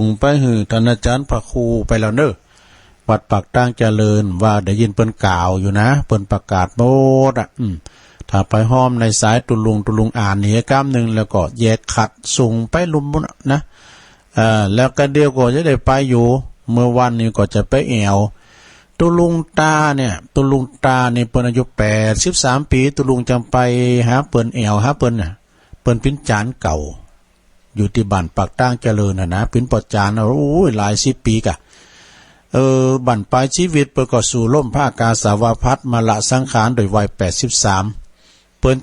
งไปหือท่านอาจารย์พระครูไปแล้วเนอะวัดปากตั้งเจริญว่าได้ยินเปิ้นกล่าวอยู่นะเปิ้นประกาศโบดถ้าไปห้อมในสายตุลุงอ่านเหตุการณ์นึงแล้วก็แยกขัดส่งไปลุมนะแล้วก็เดียวก็จะได้ไปอยู่เมื่อวันนี้ก็จะไปแอวตุลุงตาเนี่ยเปิ้นอายุ83ปีตุลุงจำไปหาเปิ้นแอวหาเปิ้นน่ะเปิ้นเป็นจานเก่าอยู่ที่บ้านปากตั้งเจริญนะเป็นปอจานโอ้ยหลาย10ปีกะบั่นปลายชีวิตเปิ้นก็สู่ล่มผ้ากาสาวพัดมาละสังขารโดยวัย83เปิ้น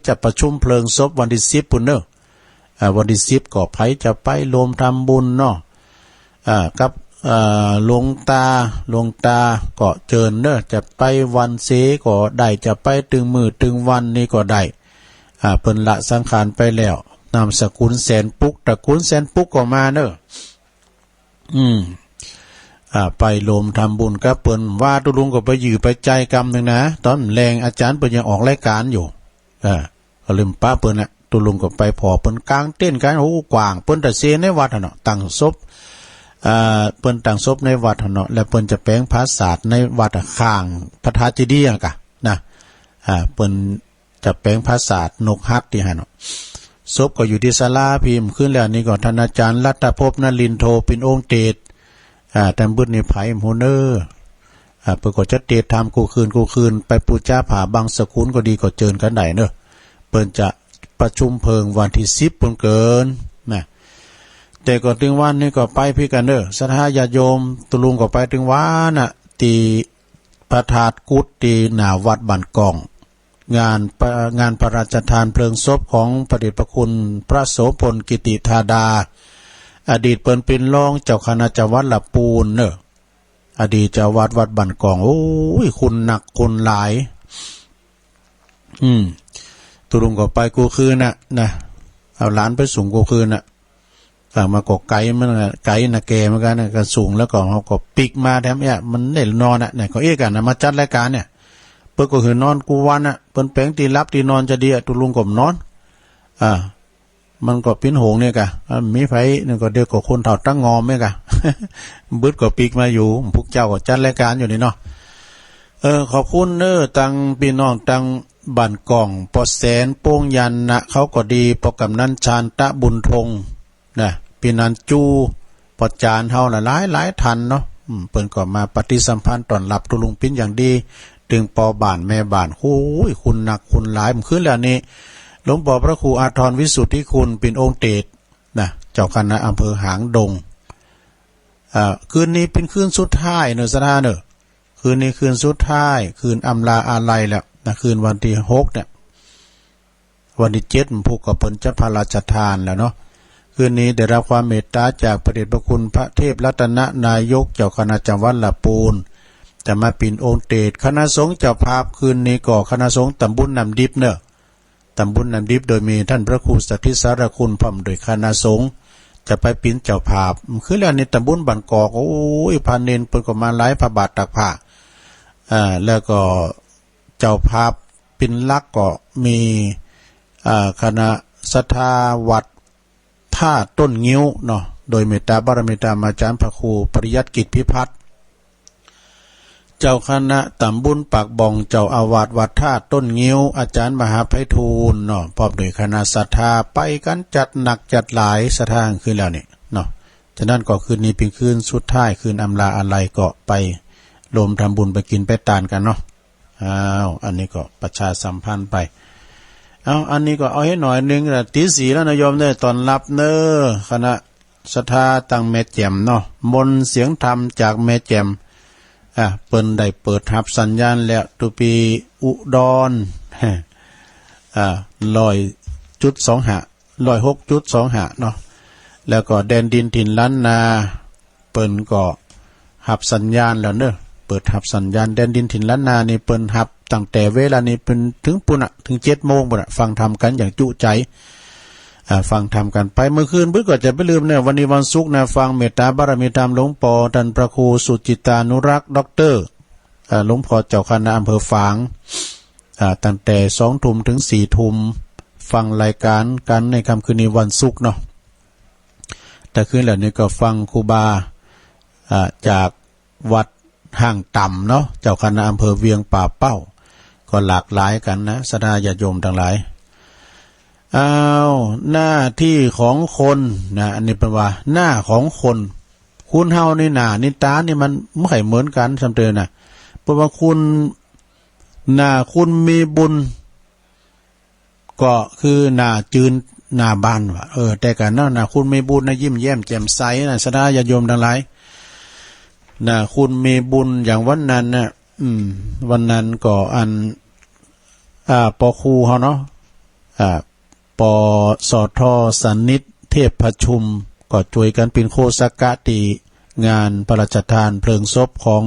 จะประชุมเพลิงศพวันที่10ปุ่นเนอะวันที่10ก็ไผจะไปรวมทำบุญเนาะกับหลวงตาก็เชิญเนอะจะไปวันเสก็ได้จะไปถึงมื้อถึงวันนี้ก็ได้เพิ่นละสังขารไปแล้วนามสกุลแสนปุกตระกูลแสนปุกก็มาเนอะไปรวมทำบุญกับเปิ้นว่าตุลุงก็ไปอยู่ไปใจกรรมนึงนะตอนแรงอาจารย์เปิ้นยังออกรายการอยู่ก็ลืมป้าเปิ้นน่ะตุลุงก็ไปพอเปิ้นกลางเต้นกันโอ้กว้างเปิ้นตะเซในวัดเนาะตั้งศพเปิ้นตั้งศพในวัดเนาะแล้วเปิ้นจะแปลงพระศาสตร์ในวัดข้างพระธาตุเจดีย์กะนะเปิ้นจะแปลงพระศาสตร์นกฮักที่หั่นเนาะศพก็อยู่ที่ศาลาพิมพ์ขึ้นแล้วนี่ก็ท่านอาจารย์รัตภพนลินโทเป็นองค์เตศแต่บึดนี่ไผโหเนอเปิ้นก็จะเตศทำกูคืนไปปูจ้าผาบางสกุลก็ดีก็เจิญกันได้เนอะเปิ้นจะประชุมเพลิงวันที่10เปิ้นเกินนะแต่ก็ถึงวันนี้ก็ไปพี่กันเด้อศรัทธาญาติโยมตุลุงก็ไปถึงวันน่ะที่พระธาตุกุฏที่หน้าวัดบ้านกองงานพระราชทานเพลิงศพของพระเดชพระคุณพระโสพลกิติธาดาอดีตเปิ้นเป็นรองเจ้าคณะจังหวัดละปูนเนอะอดีตเจ้าวัดบ้านกองโอ้ยคุณหนักคุณหลายตุลุงก็ไปกูคืนนะเอาหลานไปสูงกูคืนสั่งมาก็ไกมันไกนะแกเหมือนกันก็สูงแล้วก็เขาก็ปิกมาแถมเนี่ยมันได้นอนเนี่ยเขากันมาจัดรายการเนี่ยเปิ้นก็คือนอนกูวันเปิ้นแปลงตีรับตีนอนจะดีตุลุงก็นอนมันก็ปิ้นโหงเนี่ยกะมีไผนี่ก็เดียวกับคนเฒ่าตั้งงอมเนี่ยกะ บึดก็ปิกมาอยู่พวกเจ้าก็จัดรายการอยู่นี่เนาะขอบคุณตังพี่น้องตังบ้านกองปอแสนโป้งยันนะเขาก็ดีปอกำนันชาญตะบุญทงนะพี่นันจูปอจานเฮาน่ะหลายทันเนาะเปิ้นก็มาปฏิสัมพันธ์ต้อนรับตุลุงปิ้นอย่างดีตึงปอบ้านแม่บ้านโอ้ยคุณหนักคุณหลายมันขึ้นแล้วนี่หลวงพ่อพระครูอาทรวิสุทธิคุณเป็นองค์เตศนะเจ้าคณะอำเภอหางดงคืนนี้เป็นคืนสุดท้ายเนอะสนาเนอะคืนนี้คืนสุดท้ายคืนอำลาอาลัยแล้วนะคืนวันที่6เนี่ยวันที่7ผู้กับเพิ่นจะพระราชทานแล้วเนาะคืนนี้ได้รับความเมตตาจากพระเดชพระคุณพระเทพรัตนนายกเจ้าคณะจังหวัดละปูนจะมาปิ่นองค์เตศคณะสงฆ์เจ้าภาพคืนนี้ก็คณะสงฆ์ตำบลน้ำดิบเนอะตำบลน้ำดิบโดยมีท่านพระครูสัทธิสารคุณพร้อมโดยคณะสงฆ์จะไปปิ่นเจ้าภาพคือแล้วในตำบลบ้านกอกโอ้ยพาเนนเปิ้นก็มาหลายพระบาทตักผ้าแล้วก็เจ้าภาพปิ่นลักก็มีคณะศรัทธาวัดท่าต้นงิ้วเนาะโดยเมตตาบารมีตามอาจารย์พระครูปริยัติกิจพิพัฒน์เจ้าคณะตำบลปากบ่องเจ้าอาวาสวัดท่าต้นงิ้วอาจารย์มหาไพฑูรย์เนาะพร้อมโดยคณะศรัทธาไปกันจัดหนักจัดหลายสถานคืนแล้วนี่เนาะฉะนั้นก็คืนนี้เป็นคืนสุดท้ายคืนอำลาอะไรก็ไปรวมทำบุญไปกินไปทานกันเนาะอันนี้ก็ประชาสัมพันธ์ไปอันนี้ก็เอาให้หน่อยนึงนะตีสีแล้วนะโยมเนี่ยตอนรับคณะศรัทธาตั้งแม่แจ่มเนาะมนเสียงธรรมจากแม่แจ่มเปิ้นได้เปิดรับสัญญาณแล้วตุปีอุดร100.25 เนาะแล้วก็แดนดินถิ่นล้านนาเปิ้นก็รับสัญญาณแล้วเนอะเปิดรับสัญญาณแดนดินถิ่นล้านนานี่เปิ้นรับตั้งแต่เวลานี้เป็นถึงปุ่นถึง7 โมงปุ่นฟังธรรมกันอย่างจุใจฟังธรรมกันไปเมื่อคืนบึ้ก็จะไม่ลืมเนี่ยวันนี้วันศุกร์นะฟังเมตตาบารมีธรรมหลวงพ่อท่านพระครูสุจิตานุรักษ์ด็อกเตอร์หลวงพ่อเจ้าคณะอำเภอฝางตั้งแต่20 ทุ่มถึง4 ทุ่มฟังรายการกันในค่ำคืนนี้วันศุกร์เนาะ แต่ แต่คืนเหล่านี้ก็ฟังครูบาจากวัดห่างต่ำเนาะเจ้าคณะอำเภอเวียงป่าเป้าก็หลากหลายกันนะศรัทธาญาติโยมทั้งหลายหน้าที่ของคนนะอันนี้เป็นว่าหน้าของคนคุณเฮานี่หน้านี่ตานี่มันไม่เหมือนกันสำเตือนนะเพราะว่าคุณหน้าคุณมีบุญก็คือหน้าจืนหน้าบ้านว่ะแต่กันนั่นนะคุณมีบุญนะยิ้มแย้มแจ่มใสนะศรัทธาญาติโยมทั้งหลายนะคุณมีบุญอย่างวันนั้นนะวันนั้นก็อันปอครูเฮาเนาะปอสอทอสันนิษเทพประชุมก็ช่วยกันเป็นโคสกะติงานพระราชทานเพลิงศพของ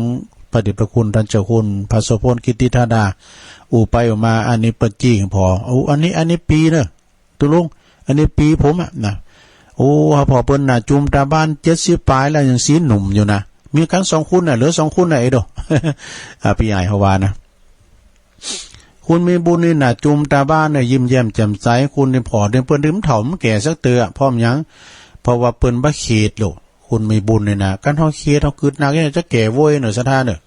พระเดชพระคุณท่านเจ้าคุณพระโสพลกิตติธาดาไปออกมาอันนี้ประจี้พออันนี้ปีเนอะตุลุงอันนี้ปีผมนะพอเปิ้นน่ะจุมตาบ้าน70ปลายแล้วยังสีหนุ่มอยู่นะมีกัน2คุณน่ะเหลือ2คุณน่ะไอ้ดอกพี่ใหญ่เฮาว่านะคุณมีบุญนี่น่ะจุมตาบ้านเนี่ยยิ้มแย้มแจ่มใสคุณนี่พอเดินเปิ้นดื่มเถ่ามันแก่สักเตือพร้อมหยังเพราะว่าเปิ้นบ่เขตโลคุณมีบุญนี่นะกันเฮาเขตเฮากึดหนักเนี่ยจะแก่โวยเนาะซะท่าเด้อ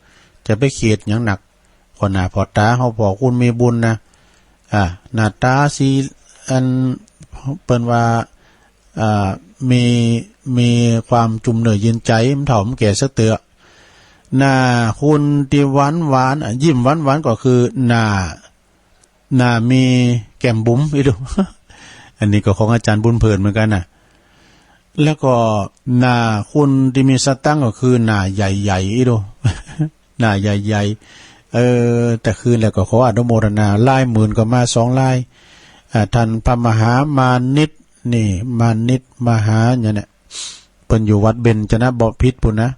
จะไปเขตหยังหนักพอหน้าพอตาเฮาบอกคุณมีบุญนะหน้าตาสีอันเปิ้นว่ามีความจุ่มเนื้อยินใจมันเถ่ามันแก่สักเตือหน้าคุณที่หวานยิ้มหวานก็คือหน้ามีแก้มบุ๋มอีดู อันนี้ก็ของอาจารย์บุญเพิ่นเหมือนกันน่ะแล้วก็หน้าคุณที่มีสตังก็คือหน้าใหญ่ๆอีดู หน้าใหญ่ๆแต่คืนแล้วก็ขออนุโมทนาลายหมื่นก็มา2ลายท่านพระมหามานิตนี่มานิตมหาเนี่ยเปิ้นอยู่วัดเบญจนะบ่พิษพุ่นนะ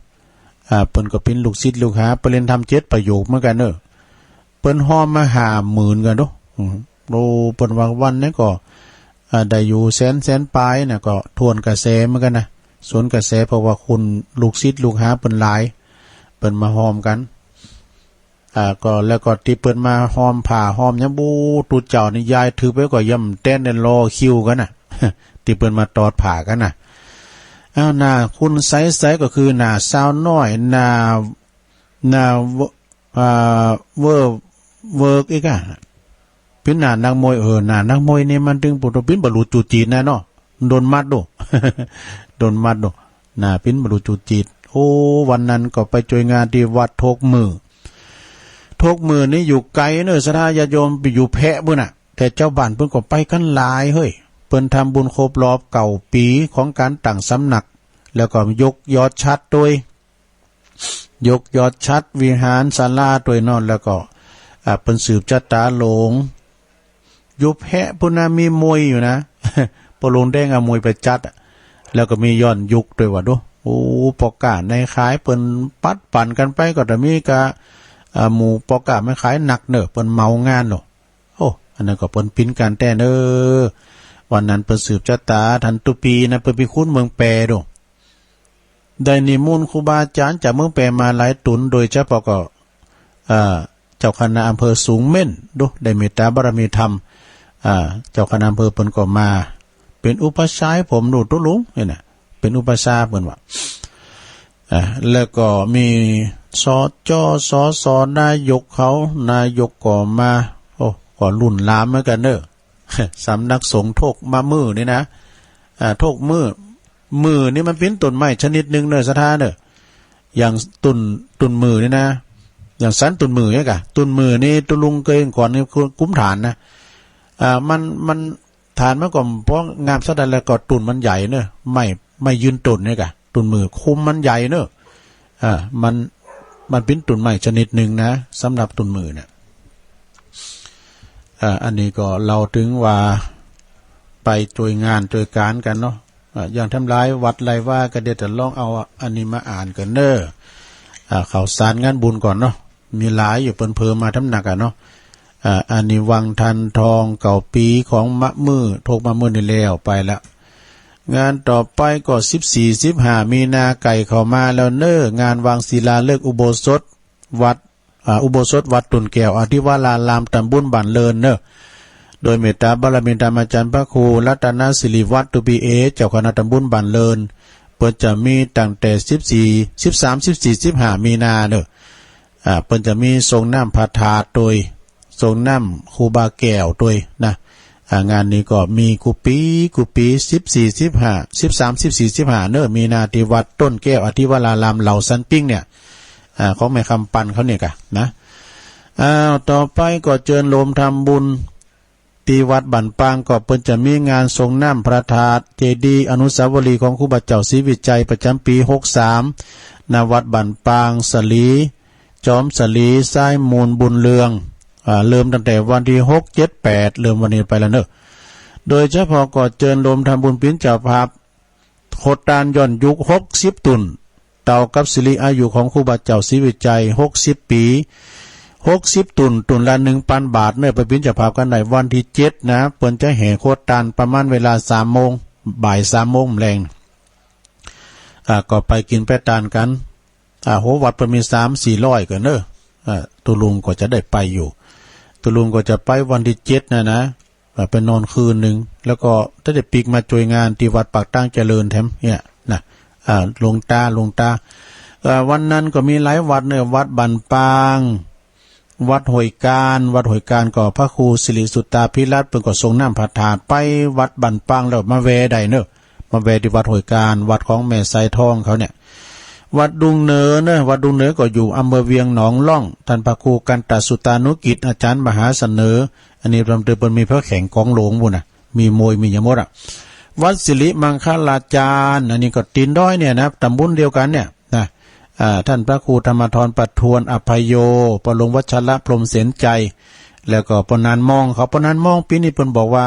เปิ้นก็เป็นลูกศิษย์ลูกหาเปิ้นทำ7ประโยคเหมือนกันเด้อเปิ้นฮ้อมมา50,000กันเด้อเปิ้นว่าวันนี้ก็ได้อยู่แสนปลายน่ะก็ทวนกระแสเหมือนกันนะสวนกระแสเพราะว่าคุณลูกศิษย์ลูกหาเปิ้นหลายเปิ้นมาฮ้อมกันก็แล้วก็ที่เปิ้นมาฮ้อมผ้าฮ้อมหยังบูตุเจ้านี่ยายถือไปก็ย่ำเต้นในรอคิวกันน่ะ ที่เปิ้นมาตอดผ้ากันน่ะหน้าคุณใสๆก็คือหน้าสาวน้อยหน้าเวิร์กอีกเป็นหน้านักมวยหน้านักมวยนี่มันถึงปุถุปินบรรลุจุจีนแน่เนาะโดนมัดดู โดนมัดดูหน้าปินบรรลุจุจีนวันนั้นก็ไปช่วยงานที่วัดทกมือนี่อยู่ไกลเนอะศรัทธาญาติโยมไปอยู่แพะพุ่นน่ะแต่เจ้าบ้านเพิ่นก็ไปกันหลายเฮ้ยเปิ้นทำบุญครบรอบเก่าปีของการตั้งสำนักแล้วก็ยกยอดชัดด้วยยกยอดชัดวิหารศาลาด้วยนอนแล้วก็เปิ้นสืบชะตาหลงอยู่แพะพุ่นน่ะมีมวยอยู่นะ พอลงแดงเอามวยไปจัดแล้วก็มีย้อนยุคด้วยว่าดูปอกกาในขายเปิ้นปัดปั่นกันไปก็จะมีกะหมู่ปอกกาไม่ขายหนักเนอะเปิ้นเมางานเนาะอันนั้นก็เปิ้นพินการแต่วันนั้นเปิ้นสืบชะตาทันตุปีนะเปิ้นไปคุ้นเมืองแปรดูได้นิมนต์ครูบาอาจารย์จากเมืองแปรมาหลายตุนโดยเฉพาะก็เจ้าคณะอำเภอสูงเม่นดูได้เมตตาบารมีธรรมเจ้าคณะอำเภอเปิ้นก็มาเป็นอุปชายผมดูตุลุงนี่น่ะเป็นอุปชาเปิ้นว่าแล้วก็มีสจสสนายกเขานายกก็มาก็รุ่นลามเหมือนกันเด้อ สำนักสงฆ์โทกมามือนี่นะโทกมือนี่มันเป็นต้นไม้ชนิดนึงเด้อศรัทธาเด้ออย่างตุนมือนี่นะอย่างสันตุนมือเนี่ยกะตุนมือนี่ตุลุงเคยก่อนนี่คุ้มฐานนะมันฐานมันก็เพราะงามซะดันแล้วก็ตุนมันใหญ่เนอะไม่ยืนตุนเนี่ยกะตุนมือคุมมันใหญ่เนอะมันเป็นตุนไม้ชนิดหนึ่งนะสำหรับตุนมือเนี่ยอันนี้ก็เราถึงว่าไปช่วยงานช่วยการกันเนาะอย่างทำร้ายวัดไรว่าก็เดี๋ยวจะลองเอาอันนี้มาอ่านกันเนอะข่าวสารงานบุญก่อนเนาะมีหลายอยู่เปิ้นเพอมาทำหนักเนาะอันนี้วังทันทองเก่าปีของมะมือโทกมะมือนี่แล้วไปแล้วงานต่อไปก็14-15มีนาไก่เข้ามาแล้วงานวางศิลาฤกษ์อุโบสถวัดตุนแก้วอธิวารารามตำบลบ้านเลินโดยเมตตาบารมีธรรมอาจารย์พระครูรัตนศิริวัตรตุปีเจ้าคณะตำบลบ้านเลิน เปิ้นจะมีตั้งแต่14 13 14 15มีนาเด้อเปิ้นจะมีทรงน้ำพระธาตุโดยทรงน้ำครูบาแก้วโดยนะงานนี้ก็มีกุปี14 15 13 14 15เนอะมีนาที่วัดต้นแก้วอธิวรารามเหล่าสันปิ้งเนี่ยของแม่คำปันเขาเนี่ยกะนะต่อไปก็เจิญโลมทำบุญที่วัดบันปางก็เปิ้นจะมีงานทรงน้ำพระธาตุเจดีย์อนุสาวรีย์ของครูบาเจ้าศรีวิจัยประจำปี63ณวัดบันปางสลีจอมสลีซ้ายมูลบุญเรืองเริ่มตั้งแต่วันที่6 7 8เริ่มวันนี้ไปแล้วเนอะโดยเฉพาะก็เจิญโลมทำบุญปิ้นเจ้าภาพโคตานย้อนยุค60ตุนเต่ากับสิริอายุของครูบาเจ้าศรีวิจัย60ปี60ตุนละ 1,000 บาทเนื้อไปปิ้นเจ้าภาพกันในวันที่7นะเปิ้นจะแห่โคตานประมาณเวลา 3 โมงบ่าย 3 โมงแรงก็ไปกินแปะตานกันโหวัดเปิ้นมี 3-400กันเนอะตุลุงก็จะได้ไปอยู่ตุลุงก็จะไปวันที่7นะไปนอนคืนนึงแล้วก็ถ้าได้ปีกมาช่วยงานที่วัดปากตั้งเจริญแถมเนี่ยนะหลวงตาวันนั้นก็มีหลายวัดเนี่ยวัดบันปางวัดหอยการก็พระครูสิริสุตตาภิรัตน์เพิ่นก็ทรงน้ำพระธาตุไปวัดบันปางแล้วมาแวได้เนอะมาแวที่วัดหอยการวัดของแม่ไซทองเขาเนี่ยวัดดุงเหนือเนอะวัดดุงเหนือก็อยู่อำเภอเวียงหนองล่องท่านพระครูกันตสุตานุกิจอาจารย์มหาเสนออันนี้รำเตือนมีพระแข่งกองหลวงบุญน่ะมีมวยมียมดวัดสิริมังคลาจารย์อันนี้ก็ตีนด้อยเนี่ยนะตำบลเดียวกันเนี่ยนะท่านพระครูธรรมธรปัทวนอภัยโยปรงวัชระพรหมเสนใจแล้วก็ปนานมองเขาปนานมองปีนี้เพิ่นบอกว่า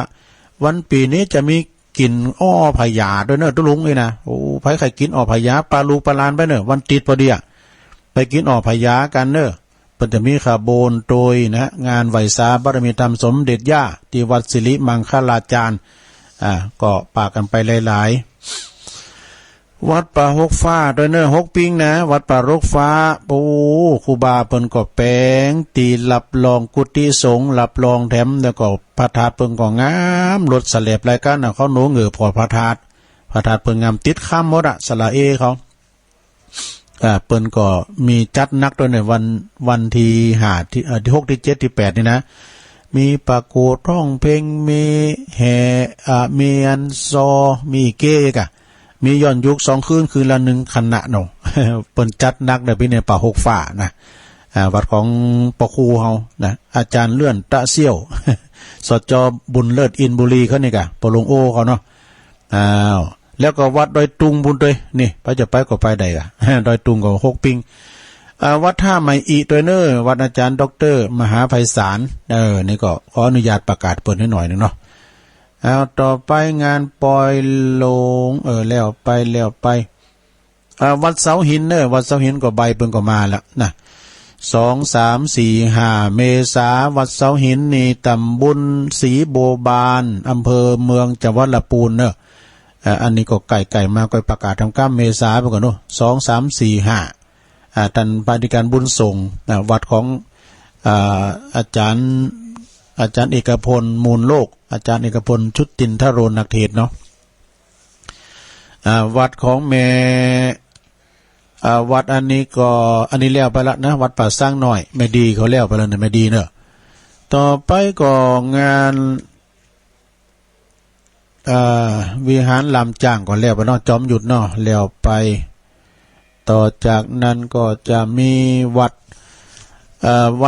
วันปีนี้จะมีกินอ้อพญาด้วยเนอะตุลุงเลยนะโอ้ไผใครกินอ้อพญาปลาลูกปลาลานไปเนอะวันติดพอดีไปกินอ้อพญากันเนอะเพิ่นจะมีขบวนโดยนะงานไหวสาบารมีธรรมสมเด็จย่าที่วัดสิริมังคลาจารย์ก็ปากกันไปหลายๆวัดป่าหกฟ้าด้วยเนอะหกปิงนะวัดป่ารกฟ้าโอ้ครูบาเพิ่นก็แปลงตีรับรองกุฏิสงฆ์รับรองแถมแล้วก็พระธาตุเพิ่นก็งามรถสลับรายการเขาหนูเหงือพอพระธาตุเพิ่นงามติดข้ามหมดสละเอเขาเปิ้นก็มีจัดนักด้วยในวันที่5ที่6ที่7ที่8นี่นะมีประกวดร้องเพลงมีแห่มีอันซอมีเก้กะมีย้อนยุค2คืนละ1คณะเนาะเปิ้นจัดนักได้พี่ในป่าหกฝ่านะวัดของปครูเฮานะอาจารย์เลื่อนตะเซี่ยวสจบุญเลิศอินบุรีเขานี่กะปลงโอเขาเนาะแล้วก็วัดดอยตุงบุญด้วยนี่ไปจะไปก็ไปได้กะดอยตุงก็6ปิงวัดท่าใหม่อีตัวเนอวัดอาจารย์ดร.มหาไพศาลนี่ก็ขออนุญาตประกาศเปิดให้หน่อยนึงเนาะต่อไปงานปอยลงแล้วไปวัดเสาหินวัดเสาหินก็ใบเพิ่นก็มาแล้วนะ2 3 4 5เมษาวัดเสาหินนี่ตำบลศรีโบบานอำเภอเมืองจังหวัดลำพูนเนอะอันนี้ก็ไก่มาก็ประกาศทำ9เมษาไปก่อนเนาะ2 3 4 5ท่านปฏิการบุญส่งวัดของอาจารย์เอกพลมูลโลกอาจารย์เอกพลชุตินทโรนักเทศเนาะวัดของแม่วัดอันนี้แล้วไปละนะวัดป่าสร้างหน่อยไม่ดีเขาแล้วไปแล้วเนี่ยไม่ดีเนอะต่อไปก็งานวิหารลำจ้างก็แล้วไปเนาะจอมหยุดเนาะแล้วไปต่อจากนั้นก็จะมีวั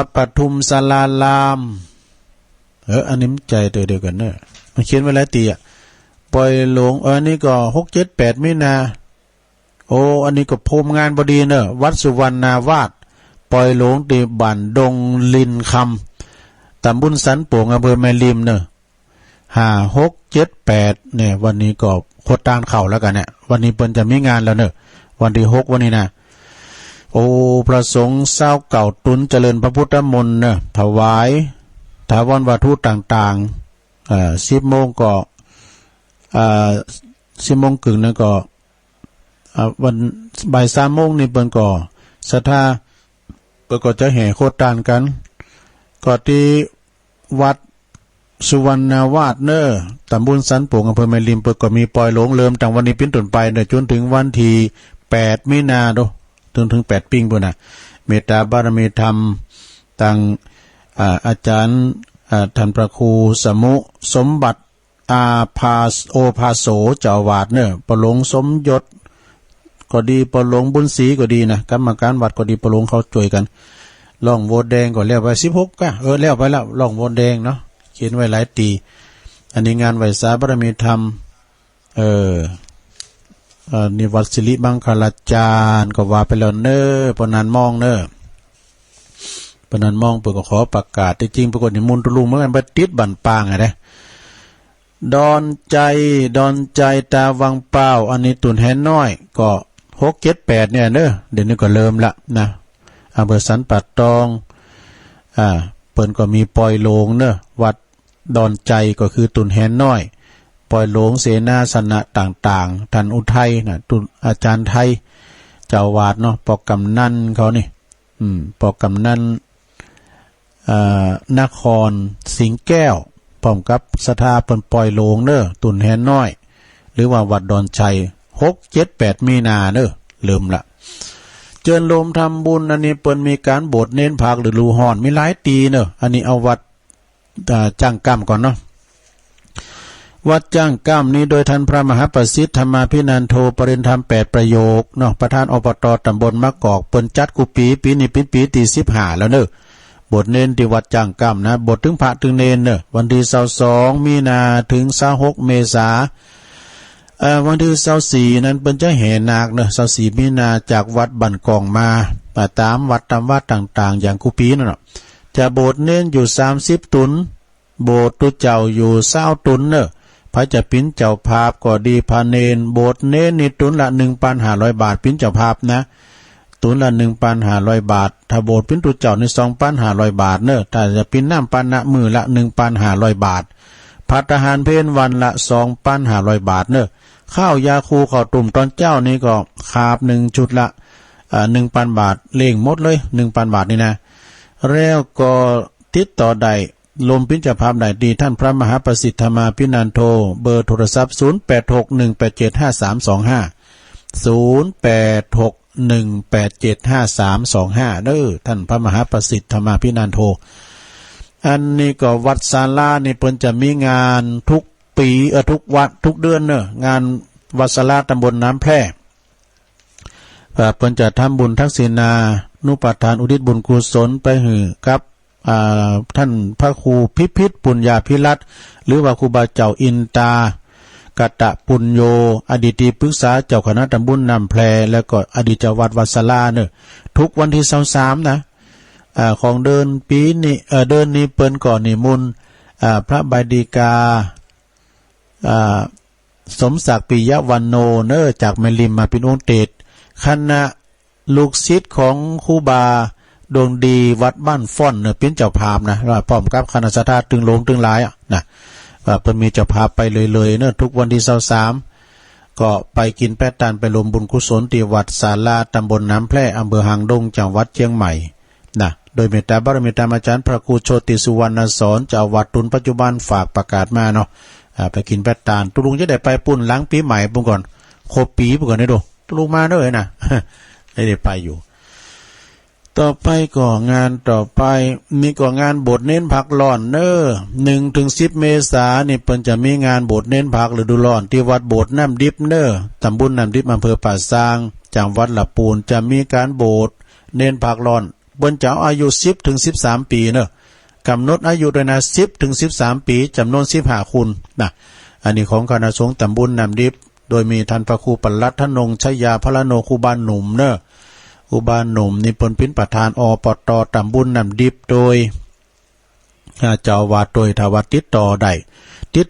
ดปทุมศาลารามอันนี้มันใจเดียวกันเนอะมันเขียนไว้แล้วตีปล่อยหลวงอันนี้ก็6 7 8มินาอันนี้ก็ภูมิงานบดีเนอะวัดสุวรรณาวาสปล่อยหลวงตีบันดงลินคำตำบลสันโป่งอำเภอแม่ริมเนอะ5 6 7 8เนี่ยวันนี้ก็โคตรตานเข่าแล้วกันเนี่ยวันนี้เปิ้นจะมีงานแล้วเนอะวันที่6วันนี้นะประสงค์เศร้าเก่าตุนเจริญพระพุทธมนต์เนอะถวายถาวรวัตถุต่างๆ10 โมงก็10 โมงครึ่งนั่นก็วันบ่าย 3 โมงนี่เปิ้นก็ศรัทธาเปิ้นก็จะแห่โคตรตานกันก็ที่วัด สุวรรณวาดเนอตำบลสันโป่งอำเภอแม่ริมเปิดก็มีปล่อยหลงเริ่มตั้งวันนี้เป็นต้นไปเนจนถึงวันที่8มีนาคมจนถึง8ปิ้งพุ่นน่ะเมตตาบารมีธรรมตั้งอาจารย์ท่านพระครูสมุสมบัติอาภาโอภาโสเจ้าวาดเนอประหลงสมยศก็ดีประหลงบุญศรีก็ดีนะกรรมการวัดก็ดีประหลงเขาช่วยกันล่องโวดแดงก็แล้วไป16ก็แล้วไปแล้วล่องโวดแดงเนาะเขียนไว้หลายตีอันนี้งานไหวสาบารมีธรรมนิวัตสิริบังคลาจารย์ก็ว่าไปแล้วเนอปนันมองเนอปนันมองเปิดก็ขอประกาศที่จริงปรากฏในมุนตุลุงเหมือนกันบัดติดบันปางไงเด้ดอนใจตาวังเป้าอันนี้ตุนแห่น้อยก็6 7 8เนี่ยเนอเดี๋ยวนี้ก็เริ่มละนะอำเภอสันปัดตองเปิ้นก็มีปล่อยโลงเนอวัดดอนใจก็คือตุนแห่น้อยปล่อยโลงเสนาสนะต่างๆท่านอุทัยนะตุนอาจารย์ไทยเจ้าวาดเนาะปอกกำนันเขานี่ปอกกำนันนครสิงแก้วพร้อมกับสถาเปิ้นปล่อยโลงเด้อตุนแห่น้อยหรือว่าวัดดอนชัย6 7 8มีนาเด้อลืมละเจิญโลมทำบุญอันนี้เปิ้นมีการโบสถ์เน้นผักหรือรูหอนมีหลายตีเนอะอันนี้เอาวัดจ้างกรรมก่อนเนาะวัดจ้างกรรมนี้โดยท่านพระมหาประสิทธิ์ธรรมาภินันโทปริญธรรม8ประโยคเนาะประธานอบต.ตำบลมะกอกเปิ้นจัดกุปีนี้เป็นปีที่15แล้วเนอะบทเน้นที่วัดจ้างกรรมนะบทถึงพระถึงเนนเนอะวันที่22มีนาถึง26เมษาวันที่24นั้นเปิ้นจะแห่นาคเนอะ24มีนาจากวัดบั่นกองมาตามวัดต่างๆอย่างกุปีนั่นเนาะจะโบสถ์เน้นอยู่30ตุนโบสถ์ตุเจ้าอยู่20ตุนเนอะพระจะปิ้นเจ้าภาพก็ดีพาเนนโบสถ์เน้นนี่ตุนละ 1,500 บาทปิ้นเจ้าภาพนะตุนละ 1,500 บาทถ้าโบสถ์ปิ้นตุเจ้าใน 2,500 บาทเนอะถ้าจะปิ้นน้ำปันนะมือละ 1,500 บาทภัตตาหารเพลวันละ 2,500 บาทเนอะข้าวยาคูข้าวตุ่มตอนเจ้านี่ก็คาบ1ชุดละ1,000 บาทเล่งหมดเลย 1,000 บาทนี่นะแล้วก็ติดต่อได้ลมพิจภาพได้ดีท่านพระมหาประสิทธิ์ธรรมาภินันโทเบอร์โทรศัพท์0861875325 0861875325เด้อท่านพระมหาประสิทธิ์ธรรมาภินันโทอันนี้ก็วัดศาลานี่เพิ่นจะมีงานทุกปีทุกวัดทุกเดือนเนอะงานวัดศาลาตำบลน้ำแพร่เพิ่นจะทำบุญทักษิณานุปทานอุทิศบุญกุศลไปหือกับท่านพระครูพิษปุญญาภิรัตน์หรือว่าครูบาเจ้าอินตากตะปุญโยอดีตปรึกษาเจ้าคณะตำบลน้ำแพร่แล้วก็อดีตเจ้าวัดวัดศาลาเนอะทุกวันที่23นะของเดินปีนี้เดินนี้เปิ้นก่อนนิมนต์พระบดีกาสมศักดิ์ปิยวันโนเนอจากแม่ริมมาเป็นองค์เตศคณะลูกศิษย์ของครูบาดวงดีวัดบ้านฟ้อนเนอเป็นเจ้าภาพนะพร้อมกับคณะสัตยาตึงลงตึงหลายนะเพิ่นมีเจ้าภาพไปเลยเนอทุกวันที่23ก็ไปกินแป้ตานไปรวมบุญกุศลที่วัดศาลาตำบลน้ำแพร่อำเภอหางดงจังหวัดเชียงใหม่นะโดยเมตตาบารมีธรรมอาจารย์พระครูโชติสุวรรณสอนเจ้าวัดตุนปัจจุบันฝากประกาศมาเนาะไปกินแป้ตานตุลุงจะได้ไปปุ่นหลังปีใหม่ปุ่นก่อนครบปีปุ่นก่อนได้ดูตุลุงมาด้วยนะได้ไปอยู่ต่อไปก็งานต่อไปมีก็งานบทเน้นผักร้อนเนอ1 ถึง 10เมษายนนี่เปิ้นจะมีงานบทเน้นผักฤดูร้อนที่วัดโบสถ์น้ำดิบเนอตำบลน้ำดิบอำเภอป่าซางจังหวัดลำพูนจะมีการโบสถ์เน้นผักร้อนเปิ้นจะอายุ10 ถึง 13 ปีเนอะกำหนดอายุด้วยนะ10 ถึง 13 ปีจำนวน15คนนะอันนี้ของคณะสงฆ์ตำบลน้ำดิบโดยมีท่านพระครูปลัดทนงชยาพระโนครูบาลหนุ่มเนอะครูบาลหนุ่มนี่เป็นประธานอปต.ตำบลน้ำดิบโดยเจ้าวาดโดยทวัดติดต่อได้ที่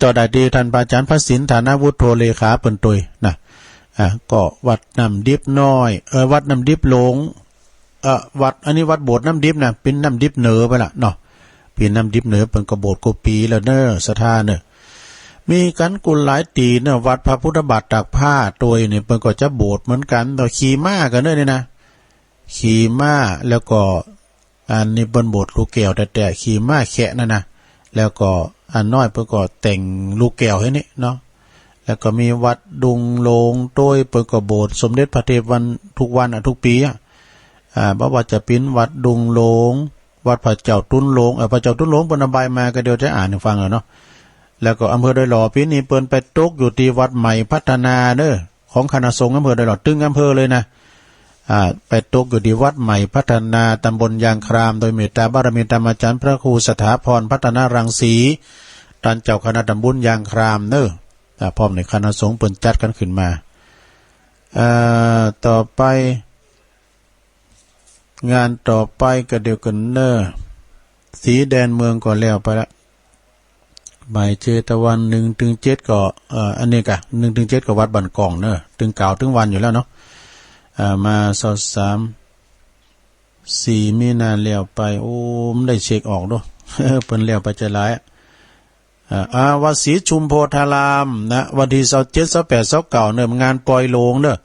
ท่านอาจารย์พระศิลป์ฐานะวุฒโธเลขาเปิ้นตุยนะก็วัดน้ำดิบน้อยวัดน้ำดิบหลงวัดอันนี้วัดโบสถ์น้ำดิบนะเป็นน้ำดิบเหนือไปละเนาะเป็นน้ำดิบเหนือเป็นกระโบสถ์กุปีแล้วเนอสถานเนอมีกันกุลหลายตีเนอวัดพระพุทธบาทตากผ้าตัวนี่เปิ้นก็จะโบสถ์เหมือนกันต่อขี่ม้ากันเนอนี่นะขี่ม้าแล้วก็อันนี้เปิ้นโบสถ์ลูกแก้วแต่ขี่ม้าแขะนั่นนะ แล้วก็อันน้อยเพิ่นก็แต่งลูกแก้วให้นี่เนาะแล้วก็มีวัดดุงโลงโต้ยเพิ่นก็โบสถ์สมเด็จพระเทพวันทุกวันทุกปีบ่ว่าจะเป็นวัดดุงโลงวัดพระเจ้าตุ้นโลงพระเจ้าตุ้นโลงเพิ่นระบายมาก็เดี๋ยวจะอ่านให้ฟังเนาะแล้วก็อำเภอดอยหล่อปีนี้เปิ้นไปตกอยู่ที่วัดใหม่พัฒนาเด้อของคณะสงฆ์อำเภอดอยหล่อตึงอำเภอเลยนะไปตกอยู่ที่วัดใหม่พัฒนาตำบลยางครามโดยเมตตาบารมีธรรมอาจารย์พระครูสถาพรพัฒนารังสีท่านเจ้าคณะตำบลยางครามเด้อพร้อมในคณะสงฆ์เปิ้นจัดกันขึ้นมาต่อไปงานต่อไปก็เดียวกันเนอสีแดนเมืองก็แล้วไปละหมายเจตวัน1-7ก็อันนี้กะ1-7ก็วัดบันกองเนอถึงเก่าถึงวันอยู่แล้วเนาะมา23-4มีนาแล้วไปโอ้ไม่ได้เช็คออกด้วย เปิ้นแล้วไปจะหลายวัดศรีชุมโพธารามนะวันที่27 28 29เนองานปล่อยโลงเด้อ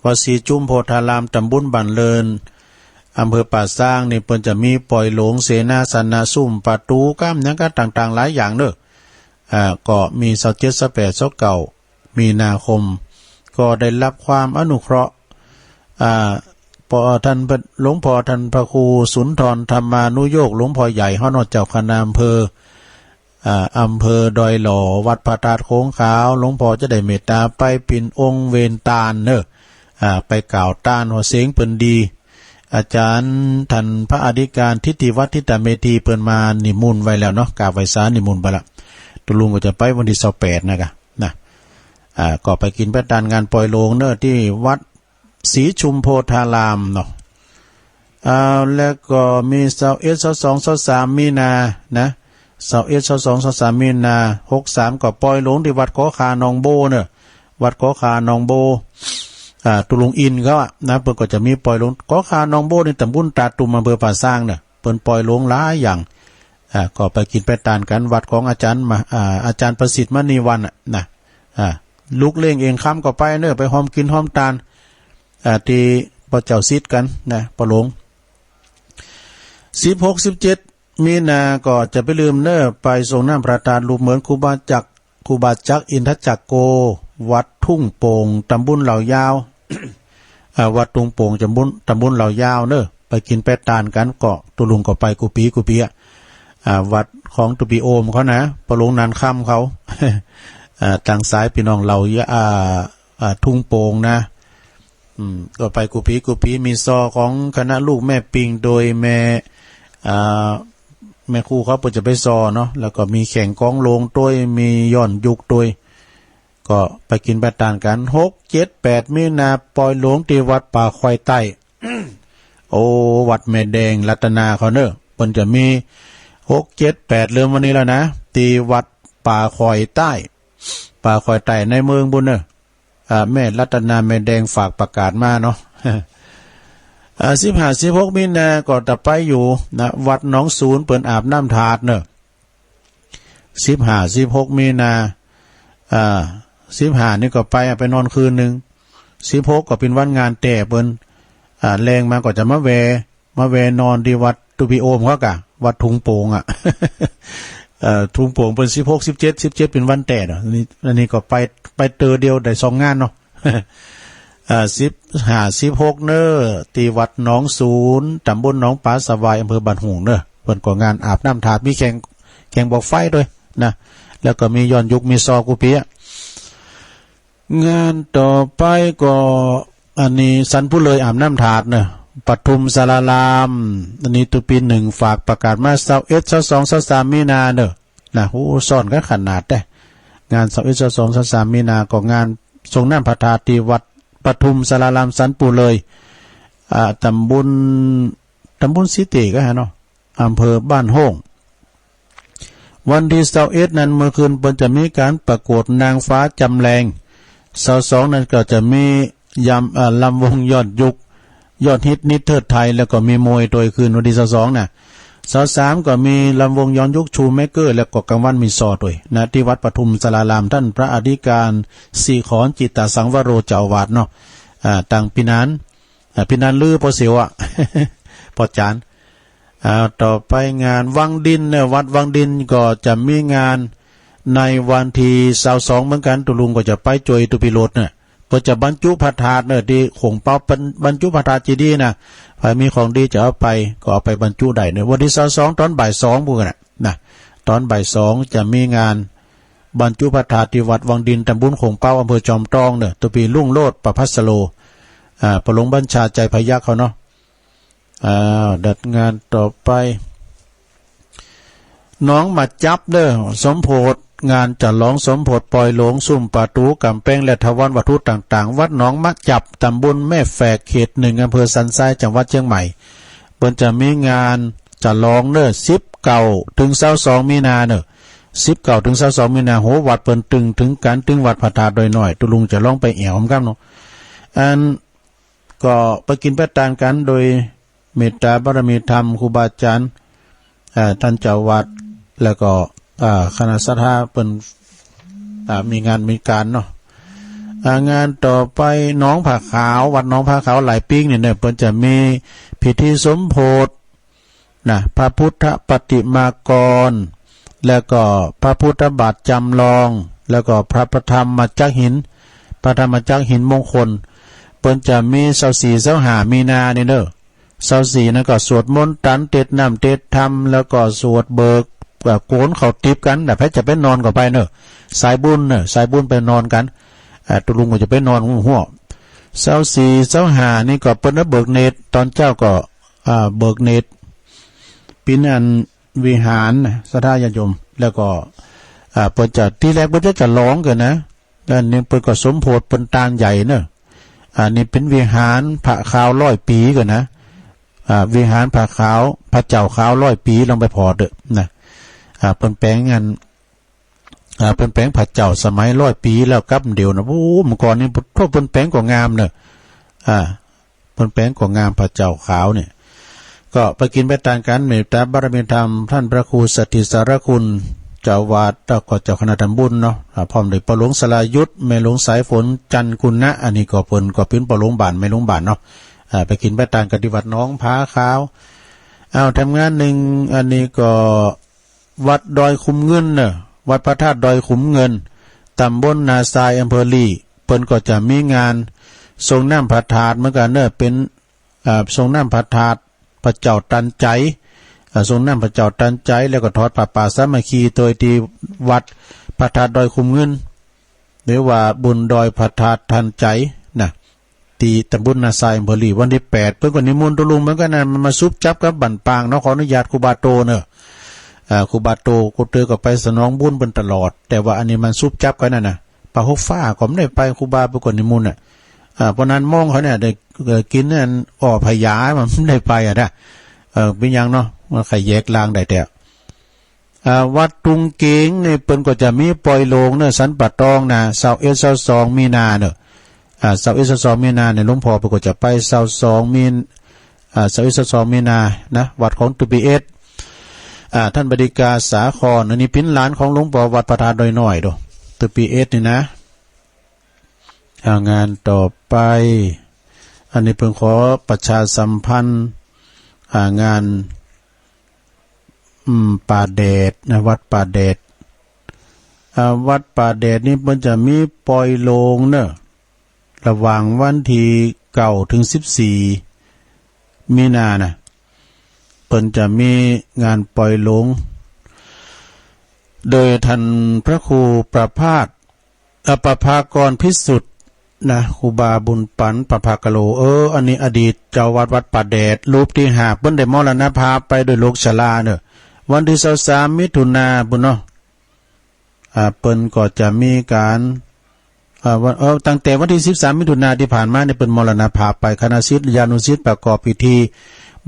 วัดศรีชุมโพธารามตำบลบ้านเลินอำเภอป่าสร้างนี่เปิ้นจะมีปล่อยโลงเสนาสนะซุ่มประตูก้ามหยังก็ต่างๆหลายอย่างเด้อก็มี27 28 29มีนาคมก็ได้รับความอนุเคราะห์พอท่านหลวงพ่อท่านพระครูสุนทรธรรมานุโยกหลวงพ่อใหญ่เฮานอเจ้าคณะอำเภอดอยหล่อวัดพระธาตุโค้งขาวหลวงพ่อจะได้เมตตาไปปิ่นองค์เวนตาลเนอะไปกล่าวต้านหัวเสียงเปิ้นดีอาจารย์ท่านพระอธิการทิติวัฒน์ทิตเมธีเปิ้นมานิมนต์ไว้แล้วเนาะกราบไหว้ศาลนิมนต์ไปละตุลุงก็จะไปวันที่28นะก็ไปกินไปทานงานปล่อยโลงเนอะที่วัดศรีชุมโพธารามเนาะแล้วก็มี21 22 23มีนานะ21 22 23มีนา63ก็ปล่อยโลงที่วัดขอคานองโบเนอะวัดขอคานองโบตุลุงอินเขานะเปิ้นก็จะมีปล่อยโลงขอคานองโบในตำบลตาตุมอำเภอป่าสร้างเนี่ยเปิ้นปล่อยโลงหลายอย่างก็ไปกินไปทานกันวัดของอาจารย์อาจารย์ประสิทธิ์มณีวันนะลูกเล่งเองค้ำก็ไปเนอะไปหอมกินหอมทานที่พระเจ้าซิดกันนะปะหลง16-17มีนาก็จะไปลืมเนอะไปส่งน้ำพระทานรูปเหมือนครูบาจักอินทจักโกวัดทุ่งโป่งตำบลเหล่ายาว วัดทุ่งโป่งตำบลเหล่ายาวเนอะไปกินไปทานกันก็ตุลุงก็ไปกุปีวัดของตุปีโอมเขานะปะหลงนานค่ำเขาทางซ้ายพี่น้องเราทุ่งโป่งนะก็ไปกุปีมีซอของคณะลูกแม่ปิงโดยแม่ครูเขาเปิดจะไปซอเนาะแล้วก็มีแข่งกองโลงตัวมีย่อนยุกตัวก็ไปกินไปทานกัน6-7-8มีนาปล่อยหลวงที่วัดป่าควายใต้ โอ้วัดแม่แดงรัตนาเขาเนอะเพิ่นจะมี6-7-8เริ่มวันนี้แล้วนะที่วัดป่าควายใต้ในเมืองบุญเนอะแม่รัตนาแม่แดงฝากประกาศมาเนาะ15-16มีนาก็จะไปอยู่นะวัดหนองศูนย์เปิ้นอาบน้ำถาดเนอะ15-16มีนา15นี่ก็ไปนอนคืนนึง16ก็เป็นวันงานแต่เปิ้นแรงมาก็จะมาแวนอนที่วัดตุปิโอมเขากะวัดทุ่งโป่งทุ่งโป่งเป็น16-17เป็นวันแต่เนาะอันนี้ก็ไปเตอเดียวได้2งานเนาะ15-16เนอะที่วัดหนองศูนย์ตำบลหนองปลาสวายอำเภอบ้านหงส์เนอะเพิ่นก็งานอาบน้ำถาดมีแข่งบอกไฟด้วยนะแล้วก็มีย้อนยุคมีซอกุปีงานต่อไปก็อันนี้สันผู้เลยอาบน้ำถาดเนอะปทุมสารารามอันนี้ตุปี1ฝากประกาศมา21 22 23มีนาเนอะนะโหซ่อนกันขนาดได้งาน21 22 23มีนาก็งานส่งน้ำพระธาตุที่วัดปทุมสารารามสันปูเลยตำบลสิติก็ฮะเนาะอำเภอบ้านโฮ่งวันที่21นั้นเมื่อคืนเพิ่นจะมีการประกวดนางฟ้าจำแรง22นั้นก็จะมีลำวงยอดยุคยอดฮิตนิเทิดไทยแล้วก็มีมวยโดยคืนวันที่22น่ะ23ก็มีลำวงย้อนยุคชูเมเกอร์แล้วก็กลางวันมีซอด้วยนะที่วัดปทุมสารารามท่านพระอธิการสีขอนจิตตสังวโรเจ้าวาดเนาะต่างพินานลือพอเสียวพอจาน ต่อไปงานวังดินเนี่ยวัดวังดินก็จะมีงานในวันที่22เหมือนกันตุลุงก็จะไปจอยตุปิโรดเนี่ยก็จะบรรจุพระธาตุเนี่ยที่คงเป้าเป็นบรรจุพระธาตุจีดีนะใครมีของดีจะเอาไปก็เอาไปบรรจุได้ในวันที่22ตอนบ่าย2พวกนะตอนบ่าย2จะมีงานบรรจุพระธาตุที่วัดวังดินตำบลคงเป้าอำเภอจอมทองเนี่ยตุปีลุ่งโลดประพัสโลประหลวงบัญชาใจพยัคฆ์เขาเนาะดัดงานต่อไปน้องมาจับเด้อสมโพธงานจะร้องสมโพธปล่อยหลงซุ่มประตูกำแพงและทวันวัตถุต่างๆวัดหนองมะจับตำบลแม่แฝกเขต1อำเภอสันทรายจังหวัดเชียงใหม่เปิ้นจะมีงานจะร้องเด้อ19ถึง22มีนาเด้อ19ถึง22มีนาโหวัดเปิ้นตึงถึงการตึงวัดพระธาตุโดยหน่อยตุลุงจะร้องไปแอวกันเนาะอันก็ไปกินไปทานกันโดยเมตตาบารมีธรรมครูบาอาจารย์ท่านเจ้าวัดแล้วก็คณะสัทธาเป็นมีงานมีการเนาะงานต่อไปน้องผาขาววัดน้องผาขาวหลายปีเนี่ยเพิ่นจะมีพิธีสมโพธินะพระพุทธปฏิมากรแล้วก็พระพุทธบาทจำลองแล้วก็พระประธรรมจักหินพระธรรมจักหินมงคลเพิ่นจะมี24 25มีนาเนี่ยเด้อ24นั่นก็สวดมนต์ตันเต็ดน้ำเต็ดธรรมแล้วก็สวดเบิกโกนเขาติบกันแต่แพทย์จะไปนอนก็ไปเนอะสายบุญเนอะสายบุญไปนอนกันตุลุงก็จะไปนอนหัว24 25นี่ก็เปิ้นเบิกเนตรตอนเจ้าก็เบิกเนตรปีนั้นวิหารสถานญาติโยมแล้วก็เปิ้นจะที่แรกเปิ้นจะร้องกันนะแล้วนี่เปิ้นก็สมโพธิเปิ้นตานใหญ่เนอะนี่เป็นวิหารพระขาว100 ปีกันนะวิหารพระขาวพระเจ้าขาว100 ปีลองไปพอเด้อนะเปิ้นแปลงงานเปิ้นแปลงพระเจ้าสมัย100 ปีแล้วกับเดียวนะโอ้เมื่อก่อนนี่พวกเปิ้นแปลงก็งามเนอะเปิ้นแปลงก็งามพระเจ้าขาวเนี่ยก็ไปกินไปทานกันเมตตาบารมีธรรมท่านพระครูสถิสารคุณเจ้าวาดแล้วก็เจ้าคณะตำบลเนาะพร้อมด้วยปหลวงสลายุทธแม่หลวงสายฝนจันคุณนะอันนี้ก็เปิ้นก็เป็นปหลวงบ้านแม่หลวงบ้านเนาะไปกินไปทานกันที่วัดน้องผาขาวทำงานหนึ่งอันนี้ก็วัดดอยขุมเงินเนอะวัดพระธาตุดอยขุมเงินตำบลนาทรายอำเภอลีเปิ้นก็จะมีงานทรงน้ำพระธาตุเหมือนกันเนอะเป็นทรงน้ำพระธาตุพระเจ้าตันใจทรงน้ำพระเจ้าตันใจแล้วก็ทอดผ้าป่าสามัคคีโดยที่วัดพระธาตุดอยขุมเงินหรือว่าบุญดอยพระธาตุทันใจนะตีตำบลนาทรายอำเภอลีวันที่8เพิ่นก็นิมนต์ตุลุงเหมือนกันนะมันมาซุบจับกับบั่นปางเนาะขออนุญาตครูบาโตเนอะครูบาโตกูเตอก็ไปสนองบุญเป็นตลอดแต่ว่าอันนี้มันซุบจับกันนะปะฮกฟ้าก็ไม่ได้ไปครูบาไปก่อนนิมนต์เพราะนั้นมองเขาเนี่ยได้กินนั่นพยามันไม่ได้ไปนะเป็นยังเนาะมันไข่แยกลางได้แต่วัดตุงเก๋งในเปิ้นก็จะมีปล่อยโลงเนอะสันปัดตองนะ22มีนาเนอะ22มีนาเนี่ยหลวงพ่อก็จะไป22มีนานะวัดของตุปีเอสท่านบดิกาสาครอันนี้พินหลานของหลวงพ่อวัดประธานโดยน้อยดูตุปีเอสนี่นะงานต่อไปอันนี้เพิ่งขอประชาสัมพันธ์งานป่าเดชนะวัดป่าเดชวัดป่าเดชนี่มันจะมีปล่อยโลงเนอะระหว่างวันที่9ถึง14มีนานะเพิ่นจะมีงานปล่อยโลงโดยท่านพระครูประภาสประภากรพิสุทธิ์นะครูบาบุญปันประภากโลอันนี้อดีตเจ้าวัดป่าเดชรูปที่5เพิ่นได้มรณภาพไปโดยโรคชราเนอะวันที่23มิถุนายนบุญเนาะเปิ้นก็จะมีการตั้งแต่วันที่13มิถุนายนที่ผ่านมาเนี่ยเปิ้นมรณภาพไปคณะศิษยานุศิษย์ประกอบพิธี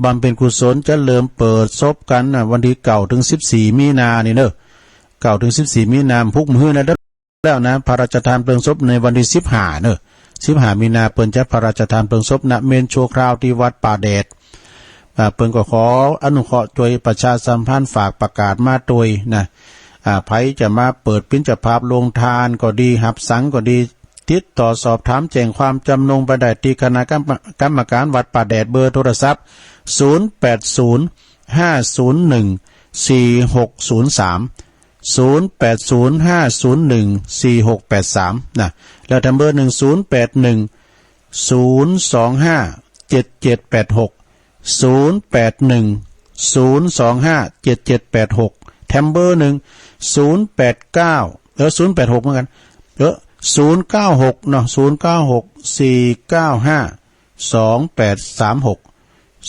บำเพ็ญกุศลจะเริ่มเปิดศพกันวันที่9ถึง14มีนานี่เนอะ9ถึง14มีนาพุกมื้อนะแล้วนะพระราชทานเพลิงศพในวันที่15เนอะ15มีนาเปิ้นจะพระราชทานเพลิงศพณเมนชั่วคราวที่วัดป่าแดดเปิ้นก็ขออนุเคราะห์ช่วยประชาสัมพันธ์ฝากประกาศมาโดยนะไผจะมาเปิดปิณฑภาพโรงทานก็ดีหับสังก็ดีติดต่อสอบถามแจ้งความจำนงไปได้ที่คณะกรรมการวัดป่าแดดเบอร์โทรศัพท์080 0805014603 นะแล้วทัมเบอร์0810257786แทมเบอร์089086เหมือนกัน096เนาะ096 495 2836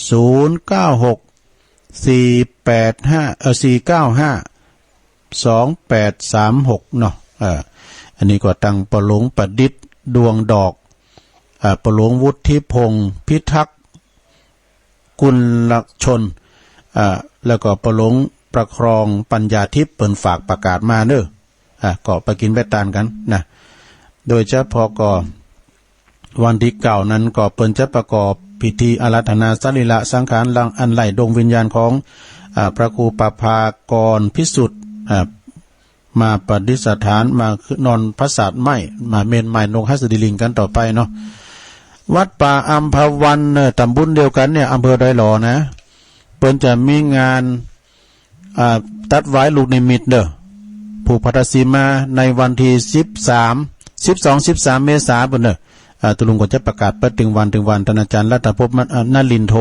096 495 495 2836เนาะอันนี้ก็ตั้งปะหลวงประดิษฐ์ดวงดอกปะหลวงวุฒิพงศ์พิทักษ์กุลชนแล้วก็ปะหลวงประครองปัญญาทิพย์เปิ่นฝากประกาศมาเด้อก็ไปกินไปตานกันนะโดยเฉพาะก็วันที่เก่านั้นก็เปิ่นจะประกอบพิธีอาราธนาสรีระสังขารลังอันไหลดวงวิญญาณของพระครูประภากรพิสุทธิ์มาประดิษฐานมานอนพระศาสตร์ไม้มาเมนใหม่นงฮัสดิลิงกันต่อไปเนาะวัดป่าอัมพวันตำบลเดียวกันเนี่ยอำเภอดอยหล่อนะเปิ้นจะมีงานตัดไว้ลูกนิมิตเด้อผูกพัทสีมาในวันที่13 เมษายนเด้อตุลุงก็จะประกาศไปถึงวันท่านอาจารย์รัตภพนลินโท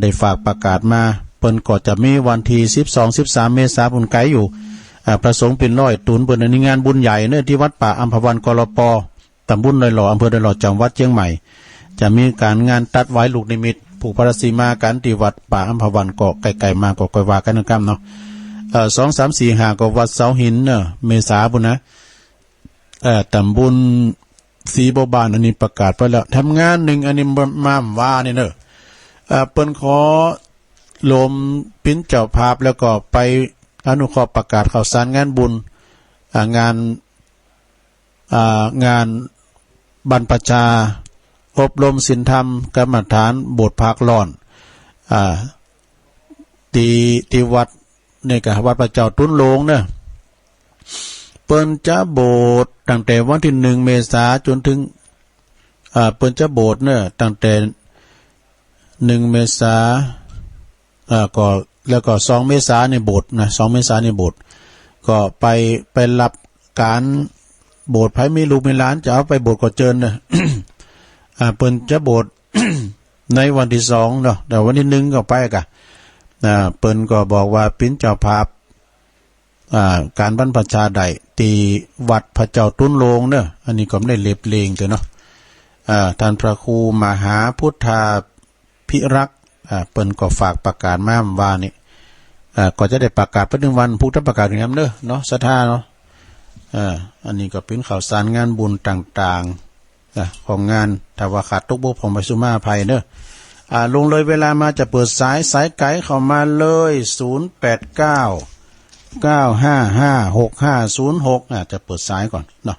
ได้ฝากประกาศมาเปิ้นก็จะมีวันที่13 เมษายนไกลอยู่ประสงค์เป็นร้อยตุนเปิ้นในงานบุญใหญ่เนี่ยที่วัดป่าอัมพวันกลปตำบลดอยหล่ออำเภอดอยหล่อจังหวัดเชียงใหม่จะมีการงานตัดไว้ลูกนิมิตผูกพัทสีมากันที่วัดป่าอัมพวันก็ไกลๆมาก็ค่อยว่ากันนะครับเนาะ2 3 4 5ก็วัดเสาหินเมษาพุ่นนะตำบลศรีบัวบานอันนี้ประกาศไปแล้วทำงานหนึ่งอันนี้มาว่านี่เนอะเปิ้นขอลมปิ้นเจ้าภาพแล้วก็ไปอนุเคราะห์ประกาศข่าวสารงานบุญงานบรรพชาอบรมศีลธรรมกรรมฐานโบสถ์ภาคร้อนที่วัดนี่ก็วัดพระเจ้าตุ้นโลงเนอะเปิ้นจะโบสถ์ตั้งแต่วันที่1 เมษายนจนถึงเปิ้นจะโบสถ์เนอะตั้งแต่1 เมษายนก็แล้วก็2 เมษายนในโบสถ์นะ2 เมษายนในโบสถ์ก็ไปรับการโบสถ์ไผมีลูกมีหลานจะเอาไปโบสถ์ก็เจิญเนอะ เปิ้นจะโบสถ์ ในวันที่2เนาะแต่วันที่1ก็ไปกะเปิ้นก็บอกว่าปิ้นเจ้าภาพการบรรพชาใดตีวัดพระเจ้าตุ้นโลงเนอะอันนี้ก็ไม่ได้เล็บเลงเถอะเนาะท่านพระครูมหาพุทธาภิรักษ์เปิ้นก็ฝากประกาศมาว่านี่ก็จะได้ประกาศไปถึงวันพุทธประกาศอย่างนั้นเด้อเนาะศรัทธาเนาะอันนี้ก็เป็นข่าวสารงานบุญต่างๆของงานถ้าว่าขาดตกบกพร่องไปสุมาภัยเด้อลงเลยเวลามาจะเปิดสายไกด์เข้ามาเลย0899556506จะเปิดสายก่อนเนาะ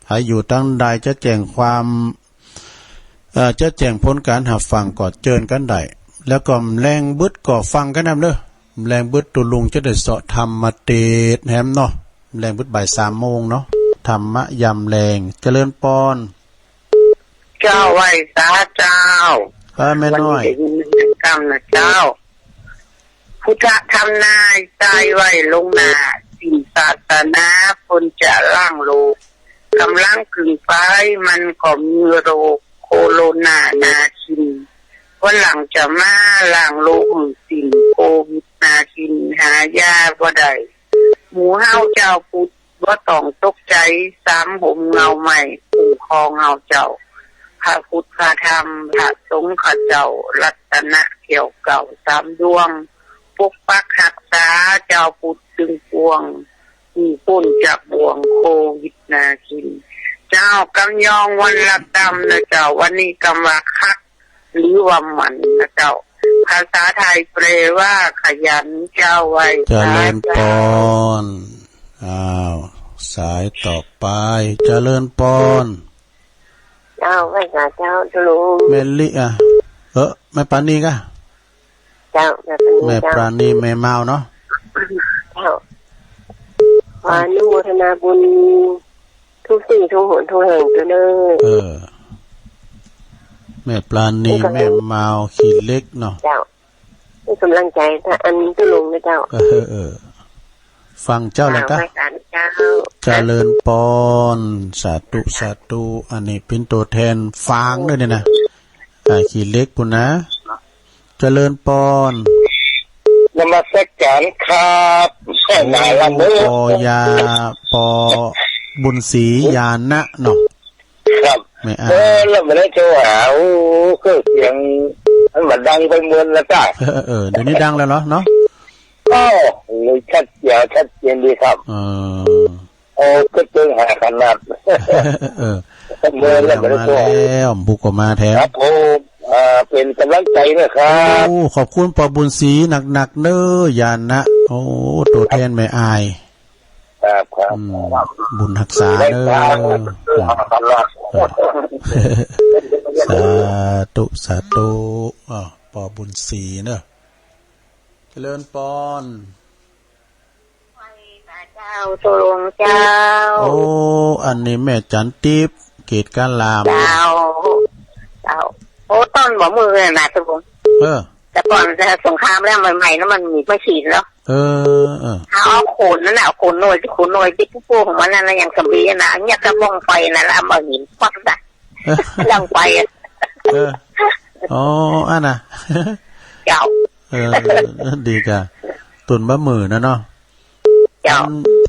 ใครอยู่ตั้งใดจะแจ้งความจะแจ้งผลการหับฟังก็เจิญกันได้แล้วก็แรงบึดก็ฟังกันนำเด้อแรงบึดตุลุงจะได้เสาะธรรมเตศแฮมเนาะแรงบึดบ่าย3 โมงเนาะธรรมะยำแรงเจริญปอนเจ้าไหวสาเจ้าแม่น้อยกรรมนะเจ้าพุทธธรรมนายใจไหวลงหน้าสิ่งศาสนาคนจะล่างโลกกำลังกึ่งไฟมันก็มีโรคโคโรนานาคินวันหลังจะมาล่างโลกสิ่งโควิดนาคินหายาบ่ได้หมู่เฮาเจ้าพุทธบ่ต้องตกใจซ้ำห่มเงาใหม่คุ้มครองเฮาเจ้าพระพุทธพระธรรมพระสงฆ์ข้าเจ้ารัตนะเกี่ยวเก่า3 ดวงปกปักรักษาเจ้าพุทธดึงปวงพ้นจากบ่วงโควิดนาคินเจ้ากำยองวันละดำนะเจ้าวันนี้กำว่าคักหรือว่ามันนะเจ้าภาษาไทยแปลว่าขยันเจ้าไว้เจริญปอนสายต่อไปเจริญปอนเจ้าไว้ค่ะเจ้าทะลุเมลิแม่ปานีกะเจ้าแม่ปราณีแม่เมาเนาะเจ้าวานุโมทนาบุญทุกสิ่งทุกหนทุกแห่งตัวเด้อแม่ปราณีแม่เมาขี้เล็กเนาะเจ้า กำลังใจถ้าอันตุลุงนะเจ้าฟังเจ้าแล้วก็เจริญปอนสาธุสาธุอันนี้เป็นตัวแทนฟางด้วยเนี่ยนะขี่เล็กปุ่นนะเจริญปอนนมัสการครับแค่ไหนละมือปอยาปอบุญศรียานะเนาะครับแล้วไม่ได้โทรหาก็เสียงมันดังไปเมืองแล้วจ้ะเดี๋ยวนี้ดังแล้วเนาะเลยชัดเจนดีครับก็เจอหาขนาดเมืองแล้วไม่ได้โทรแล้วบุกออกมาแท้ครับผมเป็นกำลังใจนะครับขอบคุณปอบุญศรีหนักๆเน้อยานะตัวแทนไม่อายครับบุญรักษาเด้อสาธุปอบุญศรีเนอะเจริญปอนเจ้าตุลงเจ้าอันนี้แม่จันทิพย์เกตการลามเจ้าต้นบ่มือเลยนะตุลงแต่ก่อนจะสงครามแล้วใหม่ๆแล้วมันมีไม่ฉีดแล้วเอาขนนั่นแหละขนหน่วยที่ผู้ของมันนั่นอย่างสมบีนะเนี่ยกระบองไฟนั่นแล้วมาหินฟักได้ดังไฟอันน่ะเจ้าดีจ้ะตุ่นบะหมื่นนะเนาะ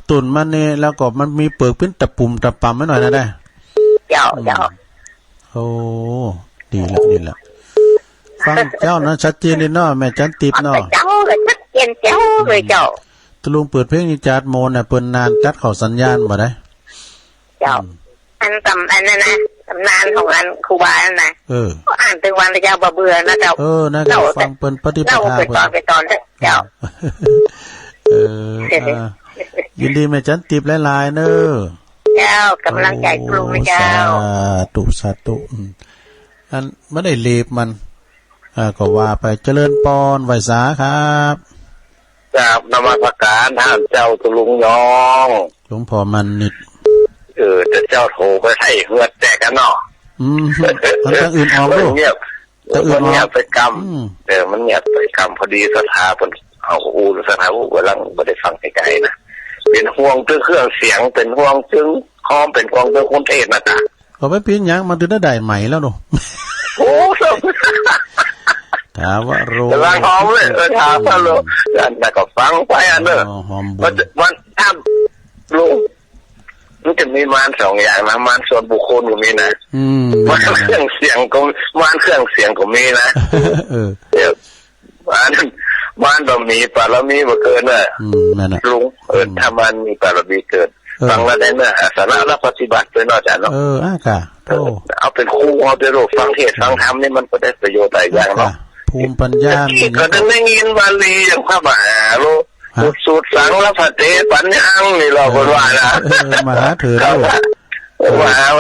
ตุ่นมันนี่แล้วก็มันมีเปลือกเป็นตะปุ่มตะปั๊มไว้หน่อยนะได้เจ้าดีแล้วฟังเจ้านะชัดเจนเลยเนาะแม่จันติบเนาะเจ้าเลยชัดเจนเจ้าเลยเจ้าตะลุงเปิดเพลงนิจาดโมนน่ะเปิ้นนานจัดเข้าสัญญาณบ่ได้เจ้าอันนั้นนะตำนานของอันครูบานั่นนะอ่านถึงวันเจ้าบ่เบื่อนะเจ้านะฟังเปิ้นปฏิปทาเปิ้นไปตอนเจ้ายินดีแม่จันติบหลายๆเด้อเจ้ากำลังใจครูเจ้าสาธุอันไม่ได้เลบมันก็ว่าไปเจริญปอนไหวสาครับจากนมัสการท่านเจ้าตุลุงยองหลวงพ่อมันนิดแต่เจ้าโทรไปให้เฮือดแจกกันเนาะมันตั้งอื่นออกด้วยเงียบไปกรรมมันเงียบไปกรรมพอดีสถาเป็นเอาสถาผู้กำลังไม่ได้ฟังไกลๆนะเป็นห่วงเครื่องเสียงเป็นห่วงจึงคอมเป็นห่วงเครื่องคนเทศนะจ๊ะเขาไปปีนยังมันถึงได้ใหม่แล้วเนาะถามว่าโรกำลังหอมเลยถามว่าโรแต่ก็ฟังไปอันเนอะมันถ้าลุงมันจะมีมานสองอย่างนะมานส่วนบุคคลก็มีนะมานเครื่องเสียงก็มานเครื่องเสียงก็มีนะเดี๋ยวมานบะมีปารามีมาเกินน่ะลุงถ้ามันมีปารามีเกิดฟังแล้วได้เนื้อสาระและปฏิบัติด้วยนอกจากเนาะค่ะเอาเป็นครูเอาเป็นโรคฟังเทศฟังธรรมนี่มันก็ได้ประโยชน์หลายอย่างเนาะภูมิปัญญาก็ได้ยินบาลีอย่างพระมหาโลสูตรสังและพระเตปัญญังนี่เราคนว่านะมหาเถิดมา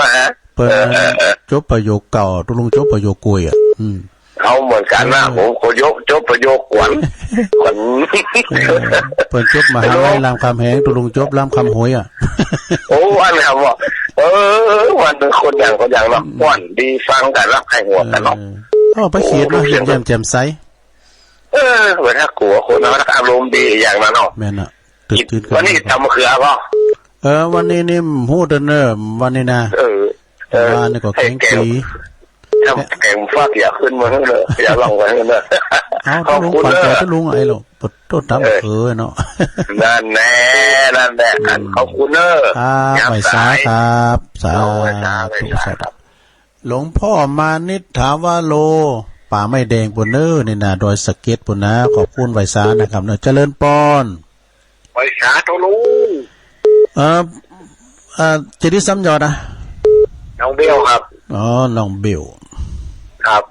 เปิดจบประโยคเก่าตุลุงจบประโยคกุยเขาเหมือนกันนะผมขอยกจบประโยคขวัญเปิดจบมหาลัยรามคำแหงตุลุงจบรามคำหวยอันนี้ครับว่าวันเป็นคนอย่างเนาะวันดีฟังกันรับให้หัวกันเนาะไปเขียนเนาะเยี่ยมแจ่มใสเวลากลัวคนนะอารมณ์ดีอย่างนั้นเนาะแม่น่ะตื่นวันนี้ทำมะเขือป่ะวันนี้นี่หูเดินเนอร์วันนี้นะวันนี้ก็แข็งปีทำแข็งฟากอย่าขึ้นมาเลยอย่าลองไว้เลยขอบคุณเลยถ้าลุงไอ้หรอปวดต้นทำเนาะนั่นแน่ขอบคุณเนอะไหวสาครับสาหลวงพ่อมานิดถามว่าโลป่าไม่แดงปนเนอร์นี่นะดอยสะเก็ดปนนะขอบคุณไหวสานะครับเนอะเจริญปอนไหวสาตัวลุงจะได้ซ้ำยอดนะน้องเบลครับน้องเบลครับ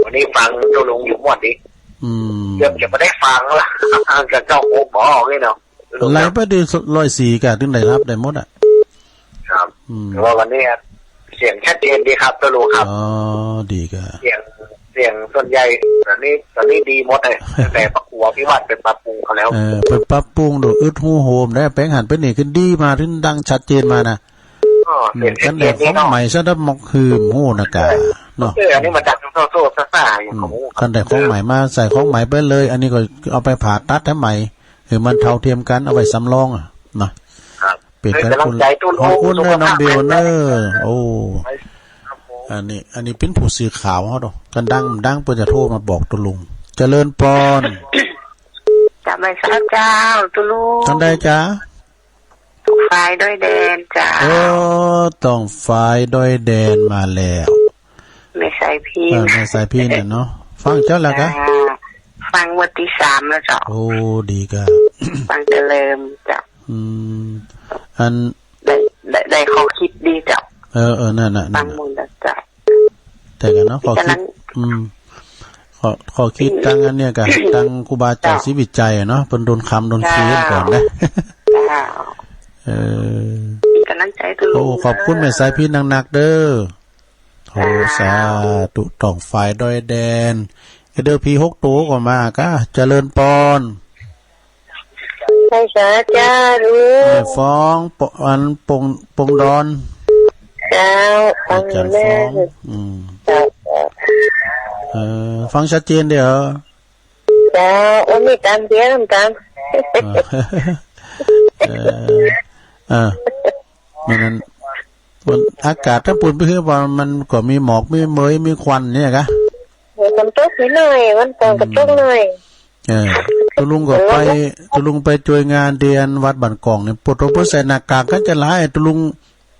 วันนี้ฟังตัวลุงอยู่หมดดิเดี๋ยวจะไม่ได้ฟังละจะเจ้าโอ้บอกเลยเนาะไล่ไปดู104กันถึงได้รับได้หมดอ่ะครับแต่ว่าวันนี้เสียงชัดเจนดีครับตัวลุงครับดีก็เสียงส่วนใหญ่ตอนนี้ดีหมดเลยแต่ปะกัวพิวัตรเป็นปรับปรุงเขาแล้วเป็นปรับปรุงดูอึดหูโฮมได้แป้งหันเป็นนี่ขึ้นดีมาถึงดังชัดเจนมานะกันเด็กของใหม่ซะดับมอกคืมหูนากาเนาะอันนี้มาจากโซ่ซ่าอย่างของ กันได้ของใหม่มาใส่ของใหม่ไปเลยอันนี้ก็เอาไปผ่าตัดให้ใหม่คือมันเท่าเทียมกันเอาไปสำรองนะเป็นกันคุณขอบคุณเนอะน้องเบลเนอะโอ้อันนี้เป็นผู้สื่อข่าวเขาดอกกันดังเพื่อจะโทรมาบอกตุลุงเจริญปอนจะไม่ทราบเจ้าตุลุงท่านใดจ้าฝ่ายด้วยแดนจ้าต้องฝ่ายด้วยแดนมาแล้วไม่ใส่พี่ไม่ใส่พี่เนี่ยเนาะฟังเจ้าแล้วกะฟังวันที่3แล้วจ้ะโอ้ดีกะฟังจะเริ่มจ้ะอันได้ข้อคิดดีจ้ะนั่นน่ะฟังมูลจ้ะแต่กันเนาะข้อคิดข้อคิดตั้งอันเนี้ยกะตั้งครูบาอาจารย์ศิวิจัยเนาะเป็นโดนคำโดนคีนก่อนนะกำลังใจตุลุงโอ้ขอบคุณแม่สายพี่นักๆเด้อโอ้สาธุต้องฝ่ายดอยแดนเด้อพี่6ตัวก็มาก็เจริญปอนใช่จ้าจ้ารู้แม่ฟ้องอันปงดอนเจ้าฟังแม่ฟังชัดเจนเด้อเจ้าวันนี้ตามเดียวตามมันอากาศถ้าปุ่นไปคือว่ามันก็มีหมอกมีเมยมีควันเนี่ยกะมันตกนิดหน่อยมันตกกระตกหน่อยตุลุงก็ไปช่วยงานเดือนวัดบ้านกองเนี่ยปวดตัวเพื่อใส่หน้ากากก็จะร้ายตุลุง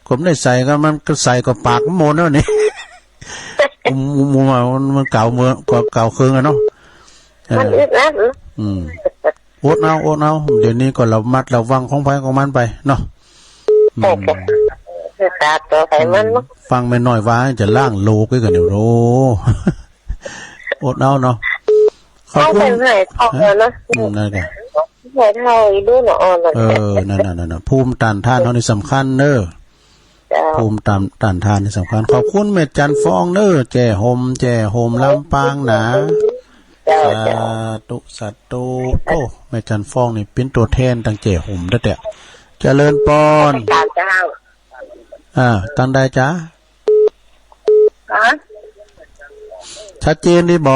ผมได้ใส่ก็มันก็ใส่กับปากโมนแล้วนี่มันเก่าเมื่อเก่าเครื่องอะเนาะมันอึดอัดอดเอาเดี๋ยวนี้ก็เรามัดเราวังของไฟของมันไปเนาะฟังไม่น้อยว่าจะล่างโลกกันเดี๋ยวโรอดเอาเนาะเขาเป็นไงเขาเนาะนั่นแหละไงเท่าอีดูเนาะนั่นภูมิต้านทานเท่านี้สำคัญเนอะภูมิต้านทานนี่สำคัญขอบคุณเม็ดจันฟองเนอะแจ่โฮมลำปางหนาสัตตุโอ้เม็ดจันฟองนี่เป็นตัวแทนตั้งแจ่โฮมได้แต่เจริญปอนตั้งได้จ้าชัดเจนดีบ่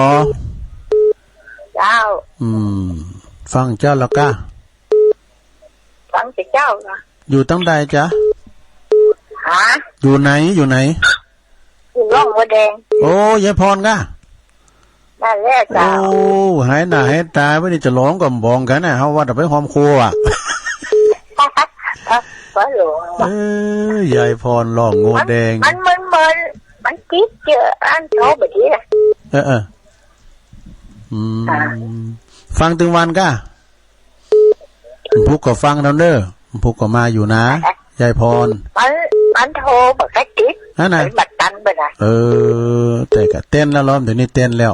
เจ้าฟังเจ้าแล้วก้าฟังเจ้าอยู่ตั้งใดจ้าอยู่ไหนอยู่ร่องบัวแดงโอ้ยายพรก้านั่นแหละจ้าโอ้หายหน้าหายตาไม่ได้จะร้องกับบองกันนะเขาว่าจะไปหอมครัวยายพรร้องงูแดงมันคิดเจออันโตแบบนี้ฟังถึงวันก้าพุกก็ฟังแล้วเนอะพุกก็มาอยู่นะยายพรมันโทรบอกให้ติดนั่นบัดตันไปนะแต่ก็เต้นแล้วล้อมเดี๋ยวนี้เต้นแล้ว